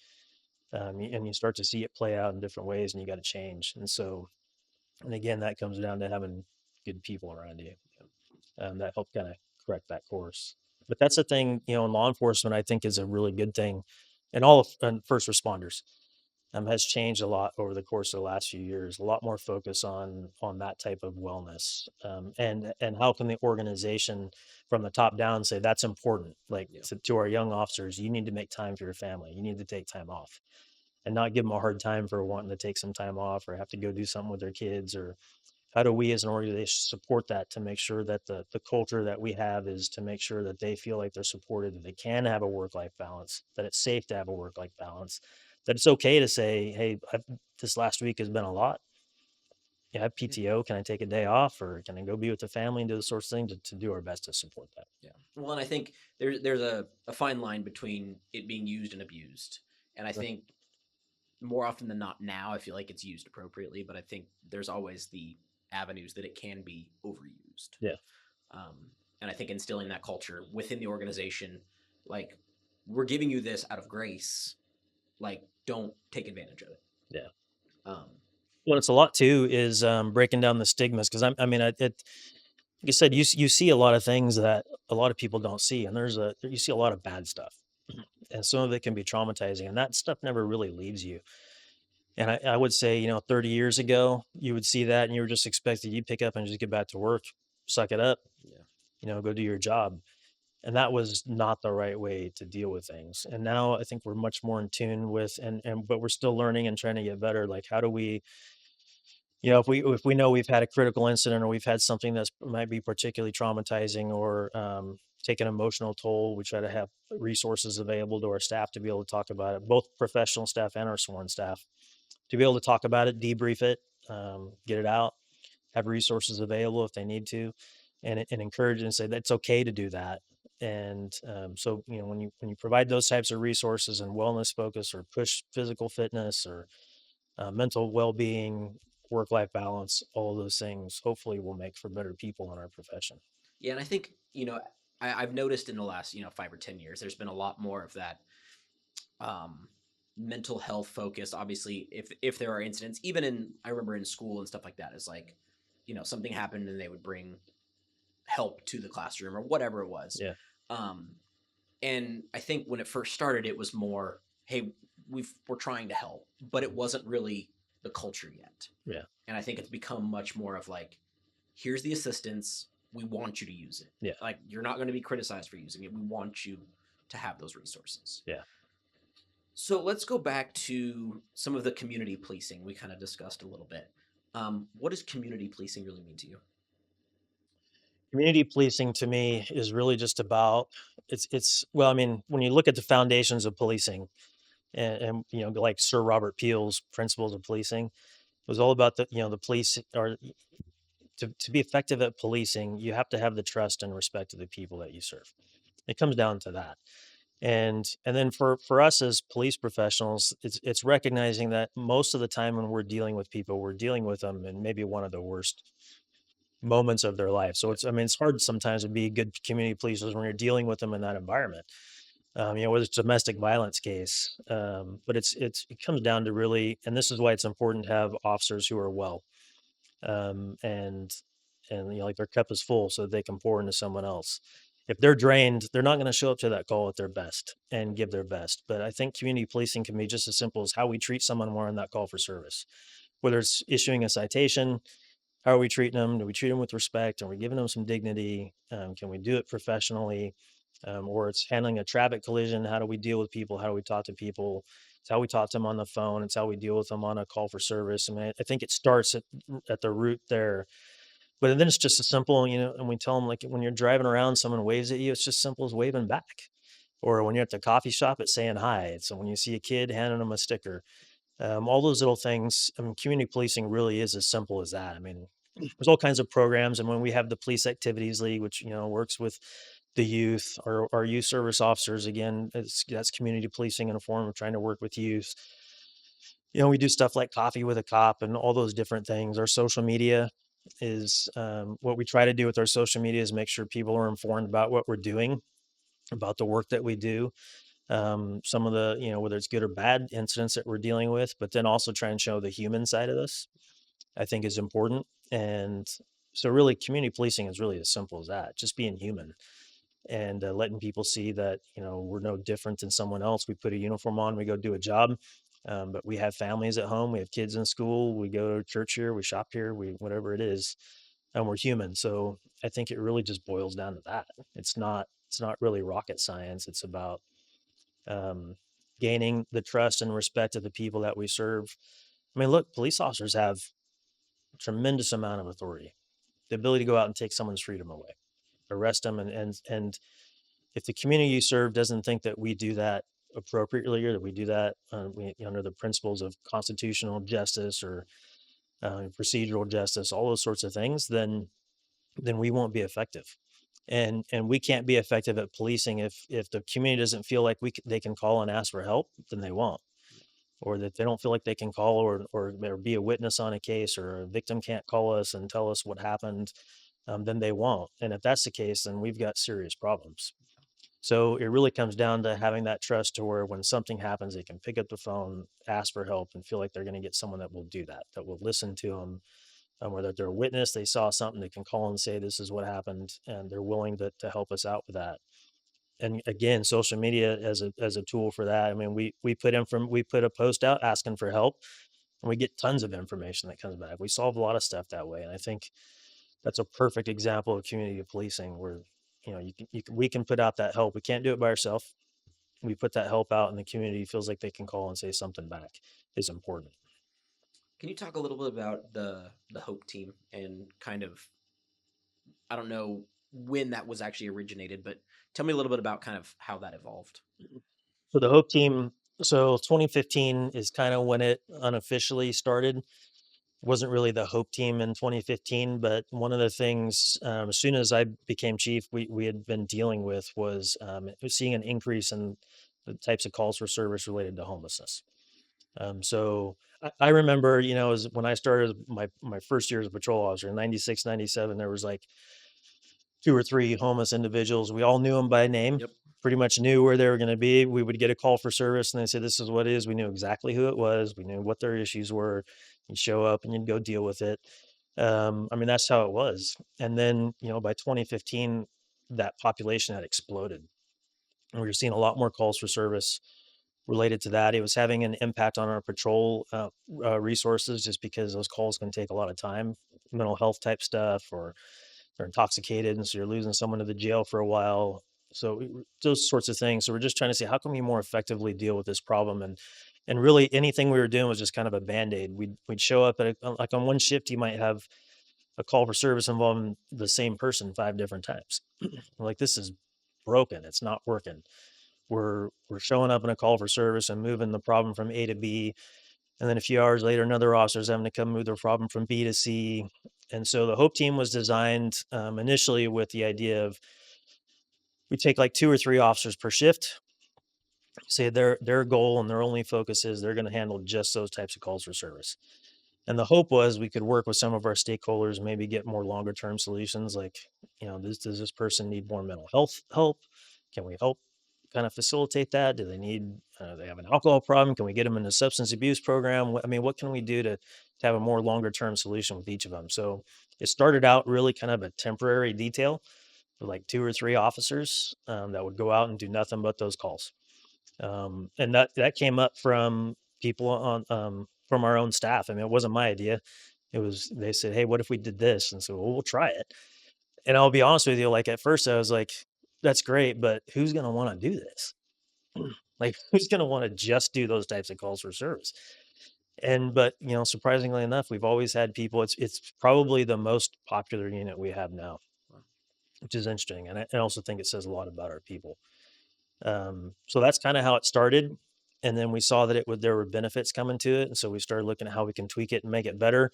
And you start to see it play out in different ways and you got to change. And so, and again, that comes down to having good people around you that help kind of correct that course. But that's the thing, in law enforcement, I think is a really good thing. And all of and first responders has changed a lot over the course of the last few years. A lot more focus on that type of wellness, and how can the organization from the top down say that's important? Like Yeah. to our young officers, you need to make time for your family. You need to take time off, and not give them a hard time for wanting to take some time off or have to go do something with their kids or how do we as an organization support that to make sure that the culture that we have is to make sure that they feel like they're supported, that they can have a work life balance, that it's safe to have a work life balance, that it's okay to say, hey, this last week has been a lot. you have Yeah. PTO? Can I take a day off, or can I go be with the family and do the sorts of thing to do our best to support that? Yeah. Well, and I think there's a fine line between it being used and abused. And I Sure. think more often than not now, I feel like it's used appropriately, but I think there's always the avenues that it can be overused. Yeah. Um, and I think instilling that culture within the organization, like, we're giving you this out of grace, like, don't take advantage of it. Yeah. Um, Well, it's a lot too is breaking down the stigmas because I mean, like you said, you see a lot of things that a lot of people don't see, and you see a lot of bad stuff, and some of it can be traumatizing, and that stuff never really leaves you. And I would say, 30 years ago, you would see that, and you were just expected you pick up and just get back to work, suck it up, yeah. go do your job, and that was not the right way to deal with things. And now I think we're much more in tune with, and but we're still learning and trying to get better. Like, how do we if we know we've had a critical incident or we've had something that's might be particularly traumatizing or take an emotional toll, we try to have resources available to our staff to be able to talk about it, both professional staff and our sworn staff, to be able to talk about it, debrief it, get it out, have resources available if they need to, and encourage and say that's okay to do that. And so when you provide those types of resources and wellness focus or push physical fitness or mental well-being, work-life balance, all of those things hopefully will make for better people in our profession. Yeah. And I think, I've noticed in the last, 5 or 10 years, there's been a lot more of that um, mental health focused. Obviously, if there are incidents, even I remember in school and stuff like that, is like, something happened and they would bring help to the classroom or whatever it was. Yeah, Um, and I think when it first started, it was more, hey, we're trying to help, but it wasn't really the culture yet. yeah, And I think it's become much more of like, here's the assistance. We want you to use it. yeah, Like, you're not going to be criticized for using it. We want you to have those resources. yeah. So let's go back to some of the community policing we kind of discussed a little bit. What does community policing really mean to you? Community policing to me is really just about it's well, I mean, when you look at the foundations of policing and like Sir Robert Peel's principles of policing, it was all about the police or to be effective at policing, you have to have the trust and respect of the people that you serve. It comes down to that. And then for us as police professionals, it's recognizing that most of the time when we're dealing with people, we're dealing with them in maybe one of the worst moments of their life. So Yep. it's I mean it's hard sometimes to be good community policers when you're dealing with them in that environment. Whether it's a domestic violence case, but it comes down to really, and this is why it's important to have officers who are well, um, and like their cup is full so that they can pour into someone else. If they're drained, they're not going to show up to that call at their best and give their best. But I think community policing can be just as simple as how we treat someone when we're on that call for service, whether it's issuing a citation. How are we treating them? Do we treat them with respect? Are we giving them some dignity? Can we do it professionally? Or it's handling a traffic collision. How do we deal with people? How do we talk to people? It's how we talk to them on the phone. It's how we deal with them on a call for service. I mean, I think it starts at the root there. But then it's just as simple, and we tell them, like, when you're driving around, someone waves at you, it's just simple as waving back. Or when you're at the coffee shop, it's saying hi. So when you see a kid, handing them a sticker. All those little things. I mean, community policing really is as simple as that. I mean, there's all kinds of programs, and when we have the Police Activities League, which works with the youth, our youth service officers, again, that's community policing in a form of trying to work with youth. We do stuff like coffee with a cop and all those different things. Our social media is what we try to do with our social media is make sure people are informed about what we're doing, about the work that we do, some of the whether it's good or bad incidents that we're dealing with, but then also try and show the human side of this, I think, is important. And so really community policing is really as simple as that, just being human and letting people see that we're no different than someone else. We put a uniform on, we go do a job, but we have families at home, we have kids in school, we go to church here, we shop here, we whatever it is, and we're human. So I think it really just boils down to that. It's not really rocket science. It's about um, gaining the trust and respect of the people that we serve. I mean, look, police officers have a tremendous amount of authority, the ability to go out and take someone's freedom away, arrest them, and if the community you serve doesn't think that we do that appropriately or that we do that under the principles of constitutional justice or procedural justice, all those sorts of things, then we won't be effective. And we can't be effective at policing if the community doesn't feel like they can call and ask for help, then they won't. Or that they don't feel like they can call or be a witness on a case, or a victim can't call us and tell us what happened, then they won't. And if that's the case, then we've got serious problems. So it really comes down to having that trust to where when something happens, they can pick up the phone, ask for help, and feel like they're going to get someone that will do that, that will listen to them, whether they're a witness, they saw something, they can call and say, this is what happened, and they're willing to help us out with that. And again, social media as a tool for that. I mean, we put a post out asking for help, and we get tons of information that comes back. We solve a lot of stuff that way. And I think that's a perfect example of community policing where, we can put out that help. We can't do it by ourselves. We put that help out, and the community feels like they can call and say something back is important. Can you talk a little bit about the Hope team and kind of, I don't know when that was actually originated, but tell me a little bit about kind of how that evolved. So the Hope team, so 2015 is kind of when it unofficially started. Wasn't really the Hope team in 2015, but one of the things, as soon as I became chief, we had been dealing with was seeing an increase in the types of calls for service related to homelessness. So I remember, as when I started my first year as a patrol officer in 96, 97, there was like two or three homeless individuals. We all knew them by name, Yep. pretty much knew where they were going to be. We would get a call for service and they said, this is what it is. We knew exactly who it was. We knew what their issues were. You'd show up and you'd go deal with it. I mean, that's how it was. And then, by 2015, that population had exploded. And we were seeing a lot more calls for service related to that. It was having an impact on our patrol resources just because those calls can take a lot of time, mental health type stuff, or they're intoxicated, and so you're losing someone to the jail for a while. So those sorts of things. So we're just trying to see how can we more effectively deal with this problem, and really anything we were doing was just kind of a band aid. We'd show up at like on one shift, you might have a call for service involving the same person 5 different times. We're like, this is broken. It's not working. We're showing up in a call for service and moving the problem from A to B, and then a few hours later, another officer is having to come move their problem from B to C. And so the Hope team was designed initially with the idea of we take like 2 or 3 officers per shift. Say their goal and their only focus is they're going to handle just those types of calls for service. And the hope was we could work with some of our stakeholders, maybe get more longer term solutions. Like, does this person need more mental health help? Can we help kind of facilitate that? Do they have an alcohol problem? Can we get them in a substance abuse program? I mean, what can we do to have a more longer term solution with each of them? So it started out really kind of a temporary detail with like 2 or 3 officers that would go out and do nothing but those calls. And that came up from people from our own staff. I mean, it wasn't my idea. They said, "Hey, what if we did this?" And so, well, we'll try it. And I'll be honest with you, like at first I was like, that's great, but who's going to want to do this? Like, who's going to want to just do those types of calls for service? But surprisingly enough, we've always had people. It's probably the most popular unit we have now, which is interesting. And I also think it says a lot about our people. So that's kind of how it started. And then we saw that there were benefits coming to it. And so we started looking at how we can tweak it and make it better.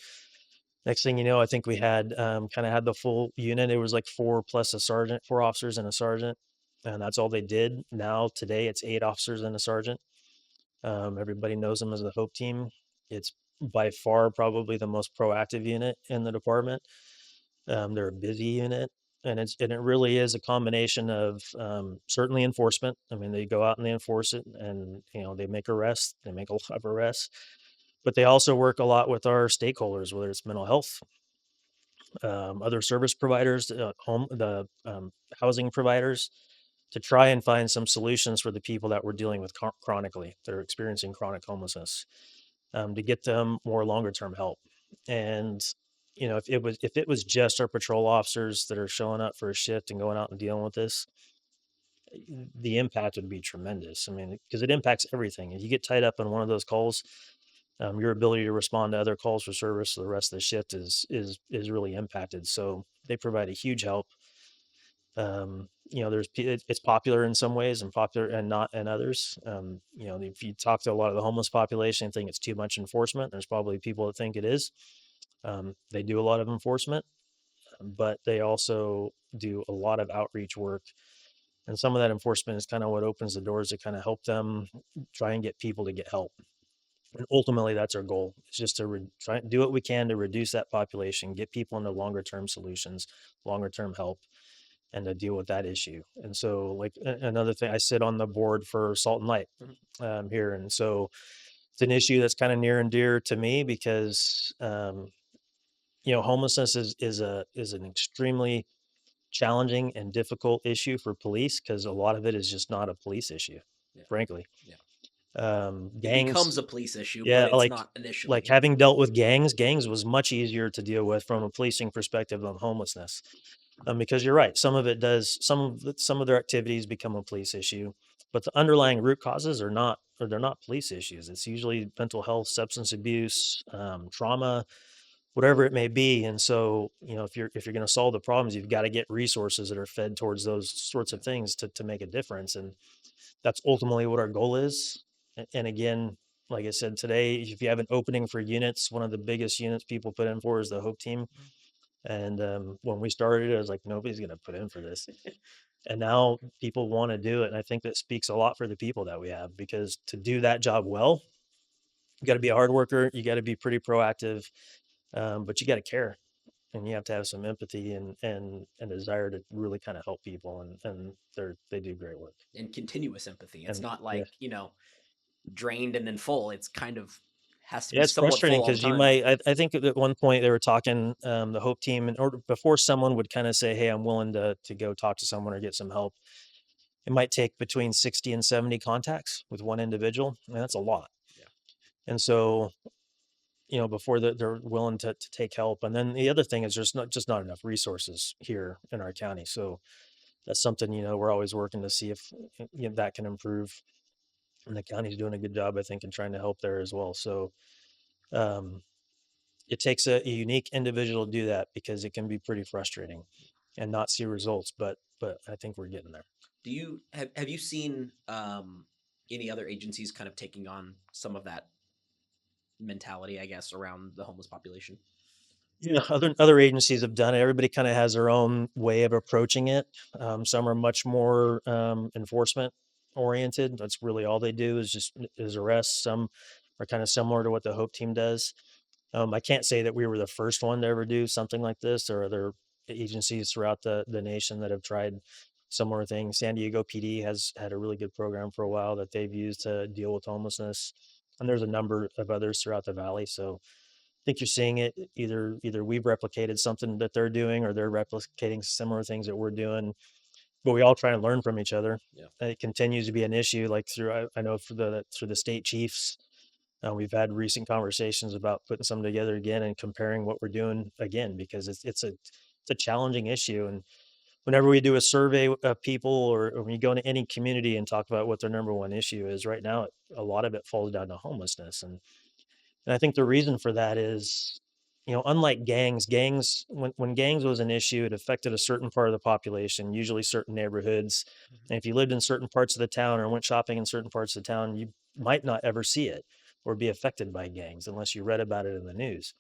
Next thing you know, I think we had kind of had the full unit. It was like four plus a sergeant, 4 officers and a sergeant. And that's all they did. Now, today, it's 8 officers and a sergeant. Everybody knows them as the Hope team. It's by far probably the most proactive unit in the department. They're a busy unit, and it really is a combination of certainly enforcement. I mean, they go out and they enforce it, and they make arrests. They make a lot of arrests, but they also work a lot with our stakeholders, whether it's mental health, other service providers, the housing providers, to try and find some solutions for the people that we're dealing with chronically, that are experiencing chronic homelessness, to get them more longer term help. And if it was just our patrol officers that are showing up for a shift and going out and dealing with this, the impact would be tremendous. I mean, because it impacts everything. If you get tied up in one of those calls, your ability to respond to other calls for service for the rest of the shift is really impacted. So they provide a huge help. It's popular in some ways and popular and not in others. If you talk to a lot of the homeless population and think it's too much enforcement, there's probably people that think it is. They do a lot of enforcement, but they also do a lot of outreach work. And some of that enforcement is kind of what opens the doors to kind of help them try and get people to get help. And ultimately, that's our goal. It's just to try and do what we can to reduce that population, get people into longer term solutions, longer term help, and to deal with that issue. And so, like another thing, I sit on the board for Salt and Light here, and so it's an issue that's kind of near and dear to me because homelessness is an extremely challenging and difficult issue for police because a lot of it is just not a police issue, Yeah. frankly. Yeah. It becomes Gangs, a police issue, but yeah, it's not like initially. having dealt with gangs was much easier to deal with from a policing perspective than homelessness. Because you're right, some of it does, some of their activities become a police issue, but the underlying root causes are not, or they're not police issues. It's usually mental health, substance abuse, trauma, whatever it may be. And so, if you're going to solve the problems, you've got to get resources that are fed towards those sorts of things to make a difference. And that's ultimately what our goal is. And again, like I said today, if you have an opening for units, one of the biggest units people put in for is the Hope Team. And when we started it, I was like, nobody's going to put in for this. And now people want to do it. And I think that speaks a lot for the people that we have, because to do that job well, you got to be a hard worker. You got to be pretty proactive, but you got to care, and you have to have some empathy and a desire to really kind of help people. And they do great work. And continuous empathy. It's And not yeah. like, drained and then full. It's kind of has to Yeah, be it's somewhat frustrating full all the because you time. might. I think at one point they were talking, the Hope Team, in order before someone would kind of say, "Hey, I'm willing to go talk to someone or get some help." It might take between 60 and 70 contacts with one individual, and that's a lot. Yeah. And so, before they're willing to take help. And then the other thing is there's not enough resources here in our county. So that's something, we're always working to see if that can improve. And the county's doing a good job, I think, in trying to help there as well. So um, it takes a unique individual to do that, because it can be pretty frustrating and not see results. But I think we're getting there. Do you have you seen any other agencies kind of taking on some of that mentality, I guess, around the homeless population? Yeah, other agencies have done it. Everybody kind of has their own way of approaching it. Some are much more enforcement oriented. That's really all they do is arrest. Some are kind of similar to what the Hope Team does. I can't say that we were the first one to ever do something like this. There are other agencies throughout the nation that have tried similar things. San Diego PD has had a really good program for a while that they've used to deal with homelessness, and there's a number of others throughout the valley. So think you're seeing it, either we've replicated something that they're doing, or they're replicating similar things that we're doing, but we all try to learn from each other. Yeah. And it continues to be an issue. Like I know through the state chiefs, we've had recent conversations about putting something together again and comparing what we're doing again, because it's a challenging issue. And whenever we do a survey of people, or when you go into any community and talk about what their number one issue is right now, a lot of it falls down to homelessness. And I think the reason for that is, unlike gangs, when gangs was an issue, it affected a certain part of the population, usually certain neighborhoods. And if you lived in certain parts of the town or went shopping in certain parts of the town, you might not ever see it or be affected by gangs unless you read about it in the news.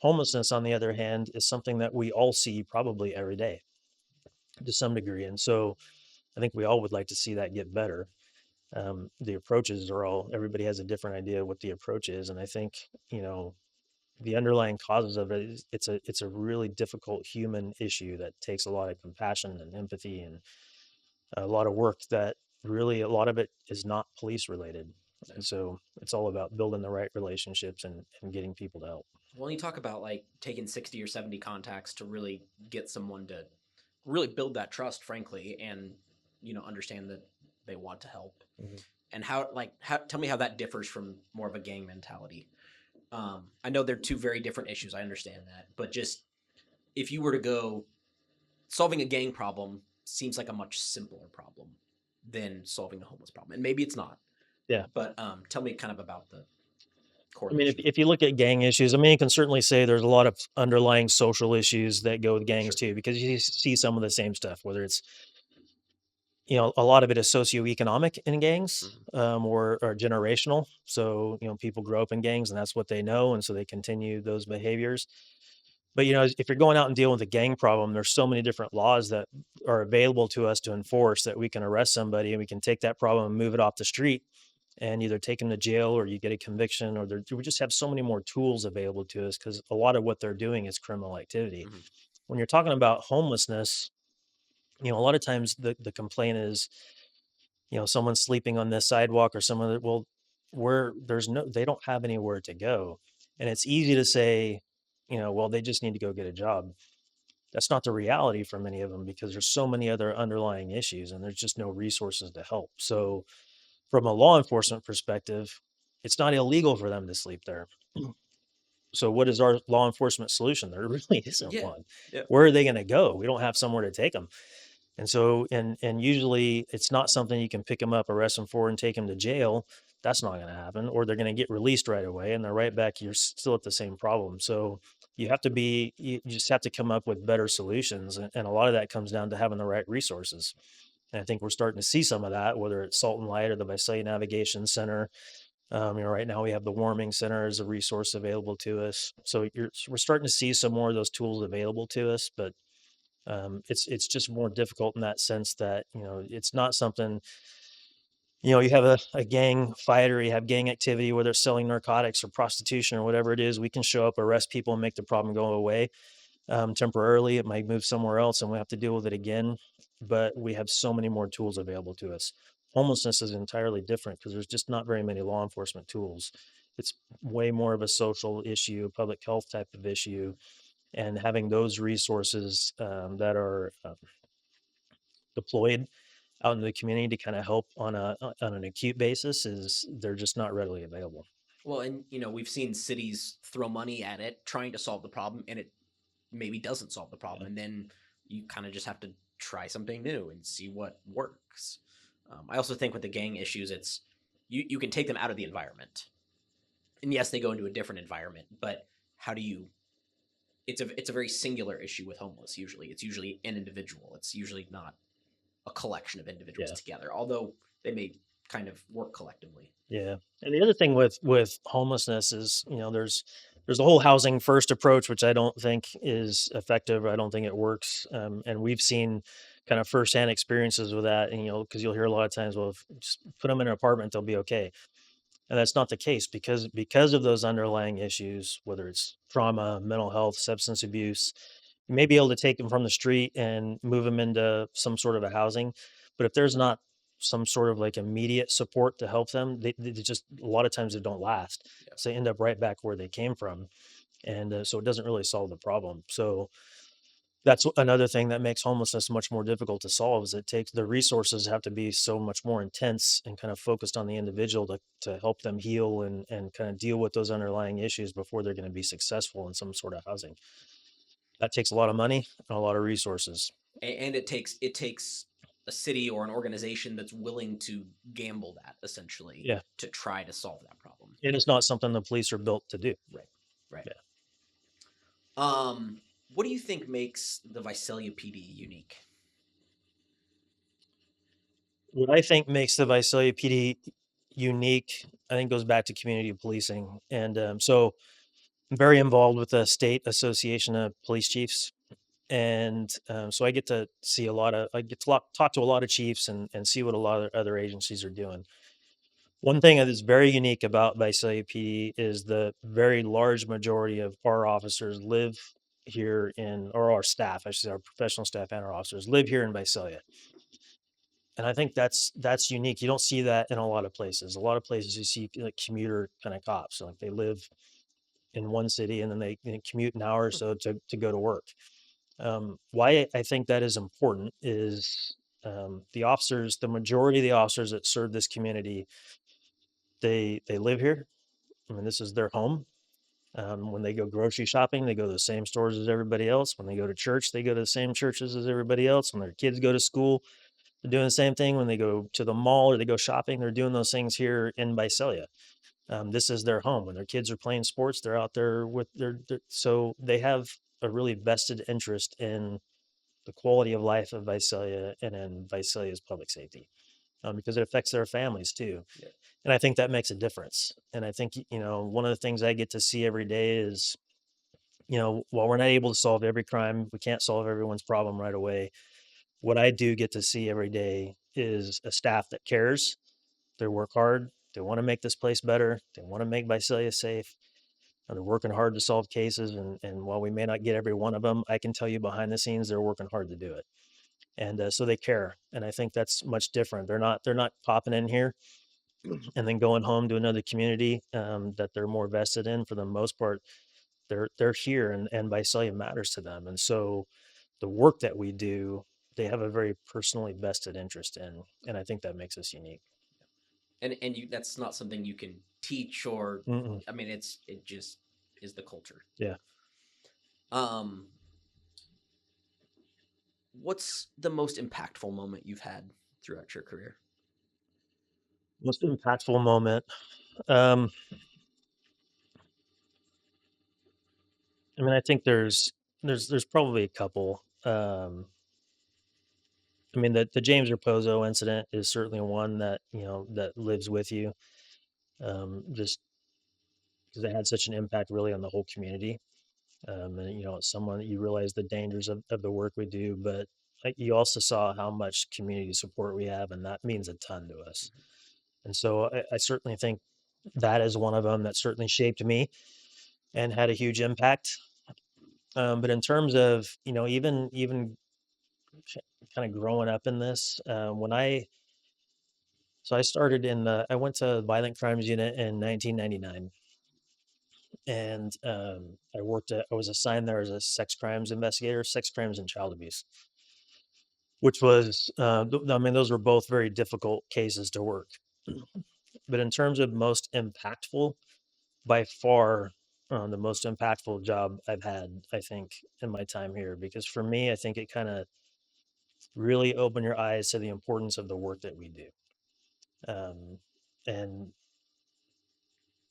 Homelessness, on the other hand, is something that we all see probably every day to some degree. And so I think we all would like to see that get better. The approaches are all, everybody has a different idea what the approach is. And I think, the underlying causes of it is, it's a really difficult human issue that takes a lot of compassion and empathy and a lot of work, that really a lot of it is not police related. And so it's all about building the right relationships and getting people to help. Well, you talk about like taking 60 or 70 contacts to really get someone to really build that trust, frankly, and understand that they want to help. Mhm. And how tell me how that differs from more of a gang mentality. I know they're two very different issues. I understand that, but just if you were to go, solving a gang problem seems like a much simpler problem than solving the homeless problem, and maybe it's not. Yeah. But tell me kind of about the I mean, correlation. if you look at gang issues, I mean, you can certainly say there's a lot of underlying social issues that go with gangs Sure. too, because you see some of the same stuff, whether it's a lot of it is socioeconomic in gangs, Mhm. or generational. So, people grow up in gangs and that's what they know. And so they continue those behaviors. But, if you're going out and dealing with a gang problem, there's so many different laws that are available to us to enforce that we can arrest somebody and we can take that problem and move it off the street and either take them to jail or you get a conviction or we just have so many more tools available to us because a lot of what they're doing is criminal activity. Mhm. When you're talking about homelessness, a lot of times the complaint is, someone's sleeping on this sidewalk or someone that, well, where there's no, they don't have anywhere to go. And it's easy to say, well, they just need to go get a job. That's not the reality for many of them because there's so many other underlying issues and there's just no resources to help. So, from a law enforcement perspective, it's not illegal for them to sleep there. So, what is our law enforcement solution? There really isn't Yeah. one. Yeah. Where are they going to go? We don't have somewhere to take them. And so, and usually it's not something you can pick them up, arrest them for, and take them to jail. That's not going to happen, or they're going to get released right away, and they're right back. You're still at the same problem. So you just have to come up with better solutions, and a lot of that comes down to having the right resources. And I think we're starting to see some of that, whether it's Salt and Light or the Visalia Navigation Center. Right now we have the Warming Center as a resource available to us. So we're starting to see some more of those tools available to us, but it's just more difficult in that sense that it's not something. You have a gang fight or you have gang activity, whether it's selling narcotics or prostitution or whatever it is. We can show up, arrest people, and make the problem go away temporarily. It might move somewhere else, and we have to deal with it again. But we have so many more tools available to us. Homelessness is entirely different because there's just not very many law enforcement tools. It's way more of a social issue, public health type of issue, and having those resources that are deployed out in the community to kind of help on an acute basis is they're just not readily available. Well, and we've seen cities throw money at it, trying to solve the problem, and it maybe doesn't solve the problem, Yeah. and then you kind of just have to try something new and see what works. I also think with the gang issues, it's you can take them out of the environment, and yes, they go into a different environment, but how do you? It's a very singular issue with homeless. Usually, it's usually an individual. It's usually not a collection of individuals Yeah. together, although they may kind of work collectively. Yeah. And the other thing with homelessness is, there's a whole housing first approach, which I don't think is effective. I don't think it works. And we've seen kind of firsthand experiences with that. And, because you'll hear a lot of times, well, if just put them in an apartment, they'll be okay. And that's not the case because of those underlying issues, whether it's trauma, mental health, substance abuse. You may be able to take them from the street and move them into some sort of a housing, but if there's not some sort of like immediate support to help them, they just a lot of times they don't last. Yeah. So they end up right back where they came from, and so it doesn't really solve the problem. So that's another thing that makes homelessness much more difficult to solve is it takes the resources have to be so much more intense and kind of focused on the individual to help them heal and kind of deal with those underlying issues before they're going to be successful in some sort of housing. That takes a lot of money and a lot of resources. And it takes a city or an organization that's willing to gamble that essentially Yeah. to try to solve that problem. And it's not something the police are built to do. Right. Right. Yeah. What do you think makes the Visalia PD unique? What I think makes the Visalia PD unique, I think goes back to community policing. And so I'm very involved with the state association of police chiefs. And so I get to see I get to talk to a lot of chiefs and see what a lot of other agencies are doing. One thing that is very unique about Visalia PD is the very large majority of our officers live here or our staff, I should say, our professional staff and our officers live here in Visalia. And I think that's unique. You don't see that in a lot of places. A lot of places you see like commuter kind of cops. So like they live in one city and then they commute an hour or so to go to work. Why I think that is important is the majority of the officers that serve this community, they live here. I mean, this is their home. When they go grocery shopping, they go to the same stores as everybody else. When they go to church, they go to the same churches as everybody else. When their kids go to school, they're doing the same thing. When they go to the mall or they go shopping, they're doing those things here in Visalia. This is their home. When their kids are playing sports, they're out there with so they have a really vested interest in the quality of life of Visalia and then Visalia's public safety, because it affects their families too. Yeah. And I think that makes a difference. And I think, one of the things I get to see every day is, while we're not able to solve every crime, we can't solve everyone's problem right away. What I do get to see every day is a staff that cares. They work hard. They want to make this place better. They want to make Visalia safe. And they're working hard to solve cases. And while we may not get every one of them, I can tell you behind the scenes, they're working hard to do it. And so they care. And I think that's much different. They're not popping in here and then going home to another community that they're more vested in. For the most part, they're here, and Visalia matters to them. And so the work that we do, they have a very personally vested interest in, and I think that makes us unique. And you, that's not something you can teach, or Mm-mm. I mean, it just is the culture. Yeah. Um, what's the most impactful moment you've had throughout your career? Most impactful moment. Um, I mean, I think there's probably a couple. I mean, the James Raposo incident is certainly one that that lives with you, just because it had such an impact really on the whole community. And it's someone that you realize the dangers of the work we do, but you also saw how much community support we have, and that means a ton to us. And so I certainly think that is one of them that certainly shaped me and had a huge impact. But in terms of even kind of growing up in this, when I started I went to violent crimes unit in 1999, and I was assigned there as a sex crimes investigator, sex crimes and child abuse, which was I mean, those were both very difficult cases to work. But in terms of most impactful, by far, the most impactful job I've had, I think, in my time here, because for me, I think it kind of really opened your eyes to the importance of the work that we do. Um, and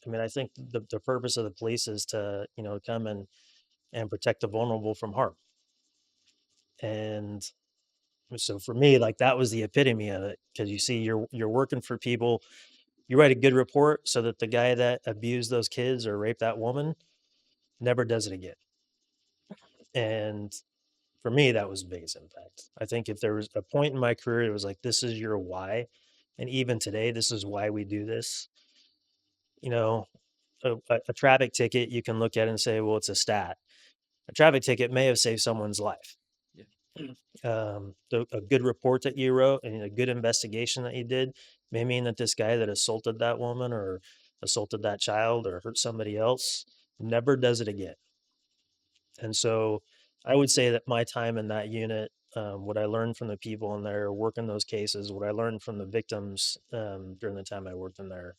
I mean, I think the purpose of the police is to, come and protect the vulnerable from harm. And so for me, like that was the epitome of it, because you see, you're working for people. You write a good report so that the guy that abused those kids or raped that woman never does it again. And for me, that was the biggest impact. I think if there was a point in my career, it was like, this is your why. And even today, this is why we do this. You know, a traffic ticket, you can look at it and say, well, it's a stat. A traffic ticket may have saved someone's life. Yeah. A good report that you wrote and a good investigation that you did may mean that this guy that assaulted that woman or assaulted that child or hurt somebody else never does it again. And so I would say that my time in that unit, what I learned from the people in there working those cases, what I learned from the victims during the time I worked in there,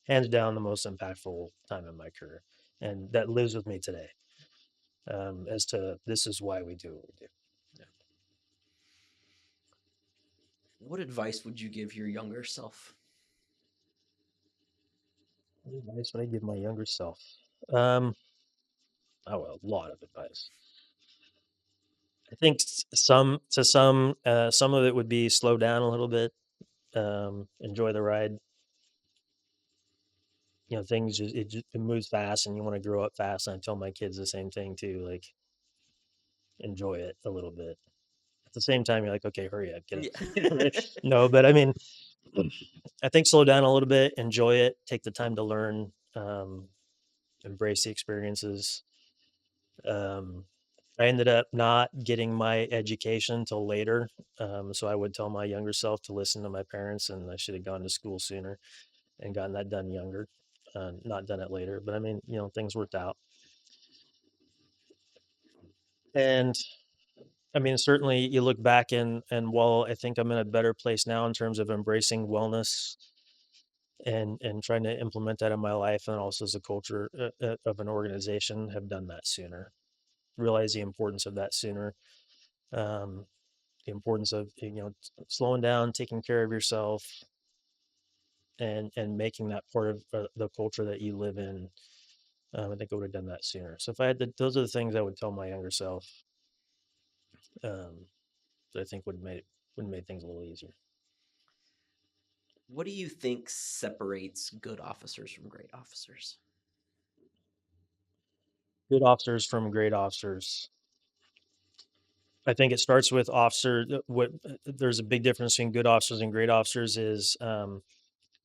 hands down the most impactful time in my career. And that lives with me today, as to this is why we do what we do. Yeah. What advice would you give your younger self? What advice would I give my younger self? Um, a lot of advice. I think some of it would be slow down a little bit, enjoy the ride. Things it moves fast, and you want to grow up fast. And I tell my kids the same thing too. Like, enjoy it a little bit. At the same time, you're like, okay, hurry up, get Yeah. it. No, but I mean, I think slow down a little bit, enjoy it, take the time to learn, embrace the experiences. Um, I ended up not getting my education till later. So I would tell my younger self to listen to my parents, and I should have gone to school sooner and gotten that done younger, not done it later. But I mean, things worked out. And I mean, certainly you look back and while I think I'm in a better place now in terms of embracing wellness and trying to implement that in my life, and also as a culture of an organization, have done that sooner. Realize the importance of that sooner. Um, the importance of slowing down, taking care of yourself, and making that part of the culture that you live in. I think I would have done that sooner. So if I had those are the things I would tell my younger self. Um, that I think would have made things a little easier. What do you think separates good officers from great officers? Good officers from great officers. I think it starts with officer. What there's a big difference between good officers and great officers is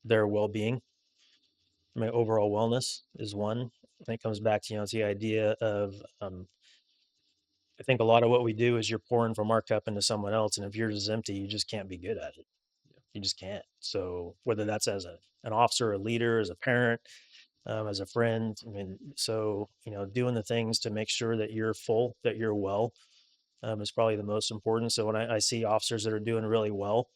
their well-being. I mean, overall wellness is one. And it comes back to it's the idea of I think a lot of what we do is you're pouring from our cup into someone else, and if yours is empty, you just can't be good at it. You just can't. So whether that's as an officer, a leader, as a parent, as a friend, I mean, so doing the things to make sure that you're full, that you're well, is probably the most important. So when I see officers that are doing really well,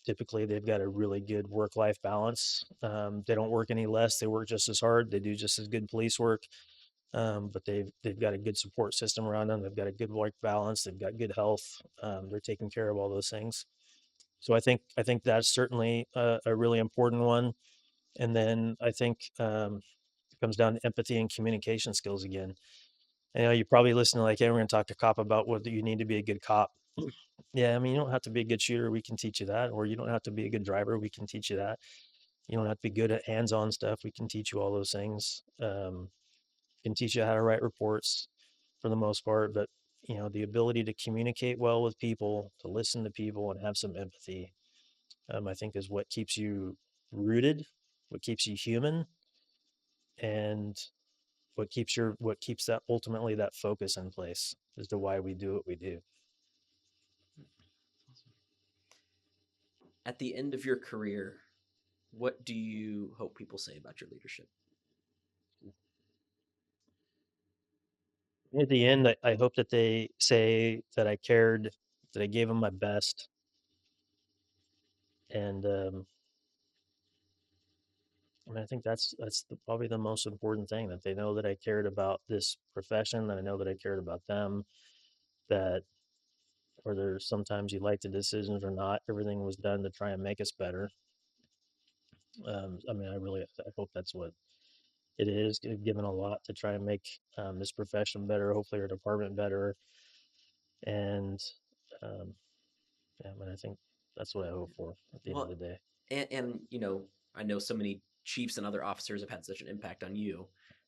typically they've got a really good work-life balance. They don't work any less; they work just as hard. They do just as good police work, but they've got a good support system around them. They've got a good work balance. They've got good health. They're taking care of all those things. So I think that's certainly a really important one. And then I think it comes down to empathy and communication skills again. You probably listen to like, hey, we're going to talk to cop about whether you need to be a good cop. Yeah, I mean, you don't have to be a good shooter. We can teach you that. Or you don't have to be a good driver. We can teach you that. You don't have to be good at hands-on stuff. We can teach you all those things. Can teach you how to write reports for the most part, but the ability to communicate well with people, to listen to people, and have some empathy, I think, is what keeps you rooted, what keeps you human, and what keeps that ultimately that focus in place as to why we do what we do. At the end of your career, what do you hope people say about your leadership? At the end, I hope that they say that I cared, that I gave them my best, and I mean, I think probably the most important thing, that they know that I cared about this profession, that I know that I cared about them, that whether sometimes you like the decisions or not, everything was done to try and make us better. I mean, I hope that's what it is. Given a lot to try and make this profession better, hopefully our department better, and um, yeah, I mean, I think that's what I hope for at the end of Well, the day. and I know so many chiefs and other officers have had such an impact on you,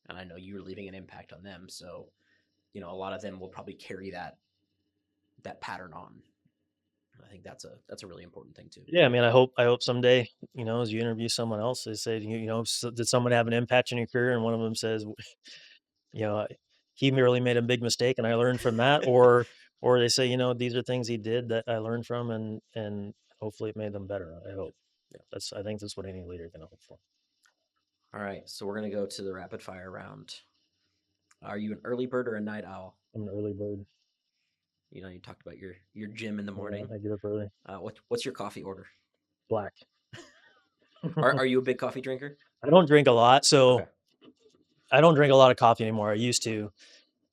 and I know you're leaving an impact on them. So, a lot of them will probably carry that pattern on. I think that's a really important thing too. Yeah, I mean, I hope someday, as you interview someone else, they say, did someone have an impact in your career? And one of them says, you know, he merely made a big mistake and I learned from that, or they say, these are things he did that I learned from, and hopefully it made them better. I hope. Yeah. I think that's what any leader can hope for. All right, so we're gonna go to the rapid fire round. Are you an early bird or a night owl? I'm an early bird. You talked about your gym in the Yeah, morning. I get up early. What's your coffee order? Black. Are you a big coffee drinker? I don't drink a lot, Okay. so I don't drink a lot of coffee anymore. I used to,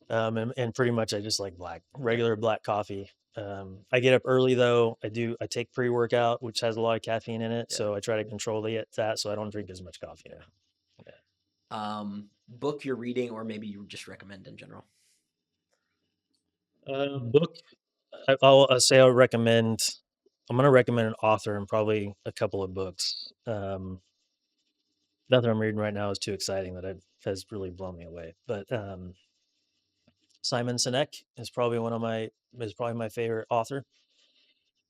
and pretty much I just like regular black coffee. I get up early though. I take pre-workout, which has a lot of caffeine in it, Yeah. so I try to control that so I don't drink as much coffee now. Book you're reading, or maybe you just recommend in general. Book. I'll say I'll recommend. I'm going to recommend an author and probably a couple of books. Nothing I'm reading right now is too exciting that has really blown me away. But Simon Sinek is probably my favorite author.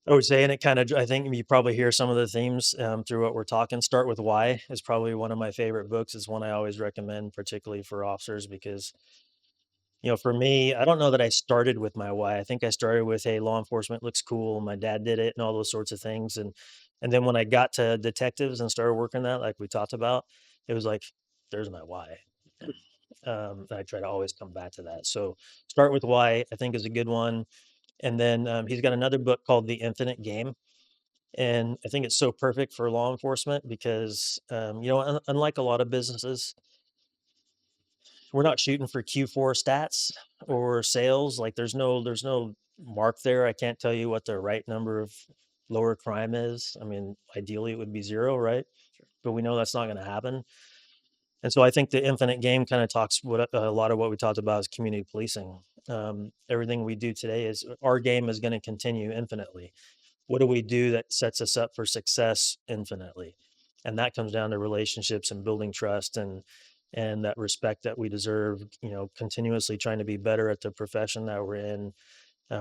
I would say, and I think you probably hear some of the themes through what we're talking. Start with Why is probably one of my favorite books. It's one I always recommend, particularly for officers, because for me, I don't know that I started with my why. I think I started with, hey, law enforcement looks cool. My dad did it and all those sorts of things. And then when I got to detectives and started working that, like we talked about, it was like, there's my why. And I try to always come back to that. So start with why, I think, is a good one. And then he's got another book called The Infinite Game. And I think it's so perfect for law enforcement because, unlike a lot of businesses, we're not shooting for Q4 stats or sales. Like there's no mark there. I can't tell you what the right number of lower crime is. I mean, ideally it would be zero, right? Sure. But we know that's not going to happen. And so I think the Infinite Game kind of talks what a lot of what we talked about is community policing. Everything we do today is our game is going to continue infinitely. What do we do that sets us up for success infinitely? And that comes down to relationships and building trust and that respect that we deserve, continuously trying to be better at the profession that we're in.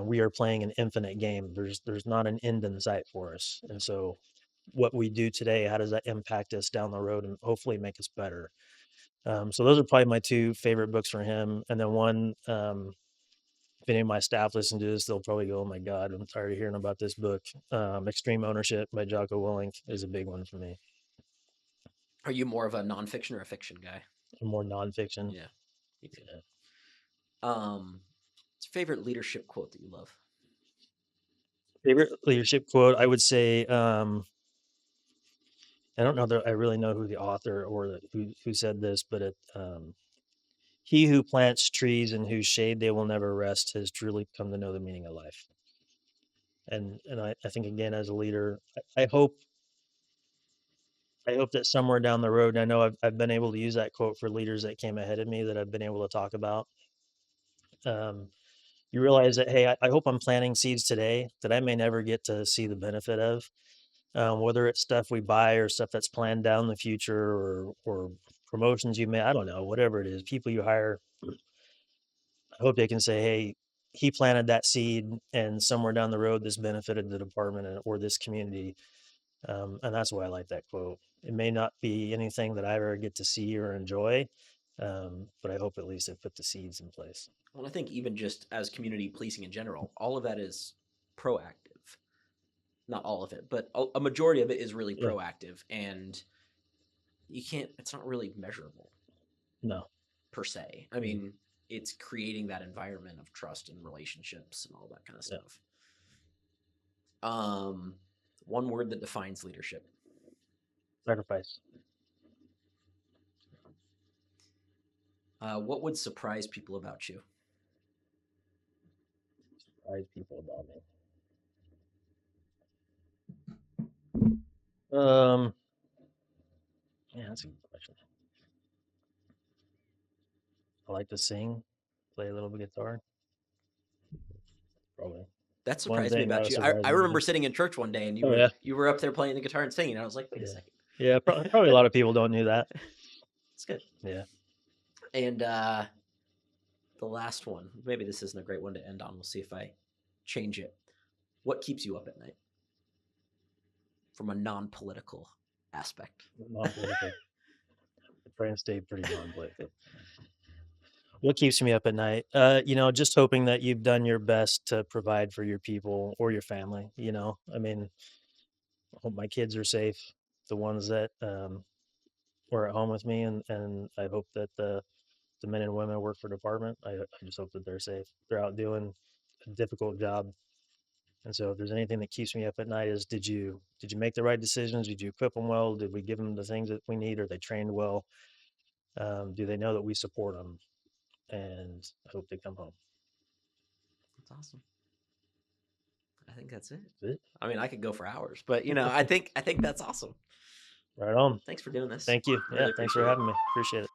We are playing an infinite game. There's not an end in sight for us. And so what we do today, how does that impact us down the road and hopefully make us better? So those are probably my two favorite books for him. And then one, if any of my staff listen to this, they'll probably go, "Oh my God, I'm tired of hearing about this book." Extreme Ownership by Jocko Willink is a big one for me. Are you more of a nonfiction or a fiction guy? More nonfiction. Yeah, me too. Yeah. What's your favorite leadership quote that you love? Favorite leadership quote, I would say, I don't know that I really know who the author or who said this, but he who plants trees in whose shade they will never rest has truly come to know the meaning of life. And I think again as a leader, I hope that somewhere down the road, I know I've been able to use that quote for leaders that came ahead of me that I've been able to talk about. Um, you realize that, hey, I hope I'm planting seeds today that I may never get to see the benefit of, whether it's stuff we buy or stuff that's planned down the future or promotions you may, I don't know, whatever it is, people you hire. I hope they can say, hey, he planted that seed and somewhere down the road, this benefited the department or this community. And that's why I like that quote. It may not be anything that I ever get to see or enjoy, but I hope at least it put the seeds in place. Well, I think even just as community policing in general, all of that is proactive. Not all of it, but a majority of it is really Yeah. proactive, and you can't. It's not really measurable No. per se. I mean, it's creating that environment of trust and relationships and all that kind of Yeah. stuff. One word that defines leadership. Sacrifice. What would surprise people about you? Surprise people about me. Yeah, that's a good question. I like to sing, play a little bit of guitar. Probably That one surprised me thing that about was you. I surprising. remember sitting in church one day, and Oh yeah. you were up there playing the guitar and singing. And I was like, wait a Yeah. second. Yeah. Probably a lot of people don't know that. It's good. Yeah. And the last one, maybe this isn't a great one to end on. We'll see if I change it. What keeps you up at night? From a non-political aspect. Non-political. Try and stay pretty non-political. What keeps me up at night? Just hoping that you've done your best to provide for your people or your family. I mean, I hope my kids are safe, the ones that were at home with me, and I hope that the men and women who work for the department, I just hope that they're safe. They're out doing a difficult job. And so if there's anything that keeps me up at night is did you make the right decisions? Did you equip them well? Did we give them the things that we need? Are they trained well? Do they know that we support them? And I hope they come home. That's awesome. I think that's it. That's it. I mean, I could go for hours, but I think that's awesome. Right on. Thanks for doing this. Thank you. Really Yeah, thanks for appreciate it. having me. Appreciate it.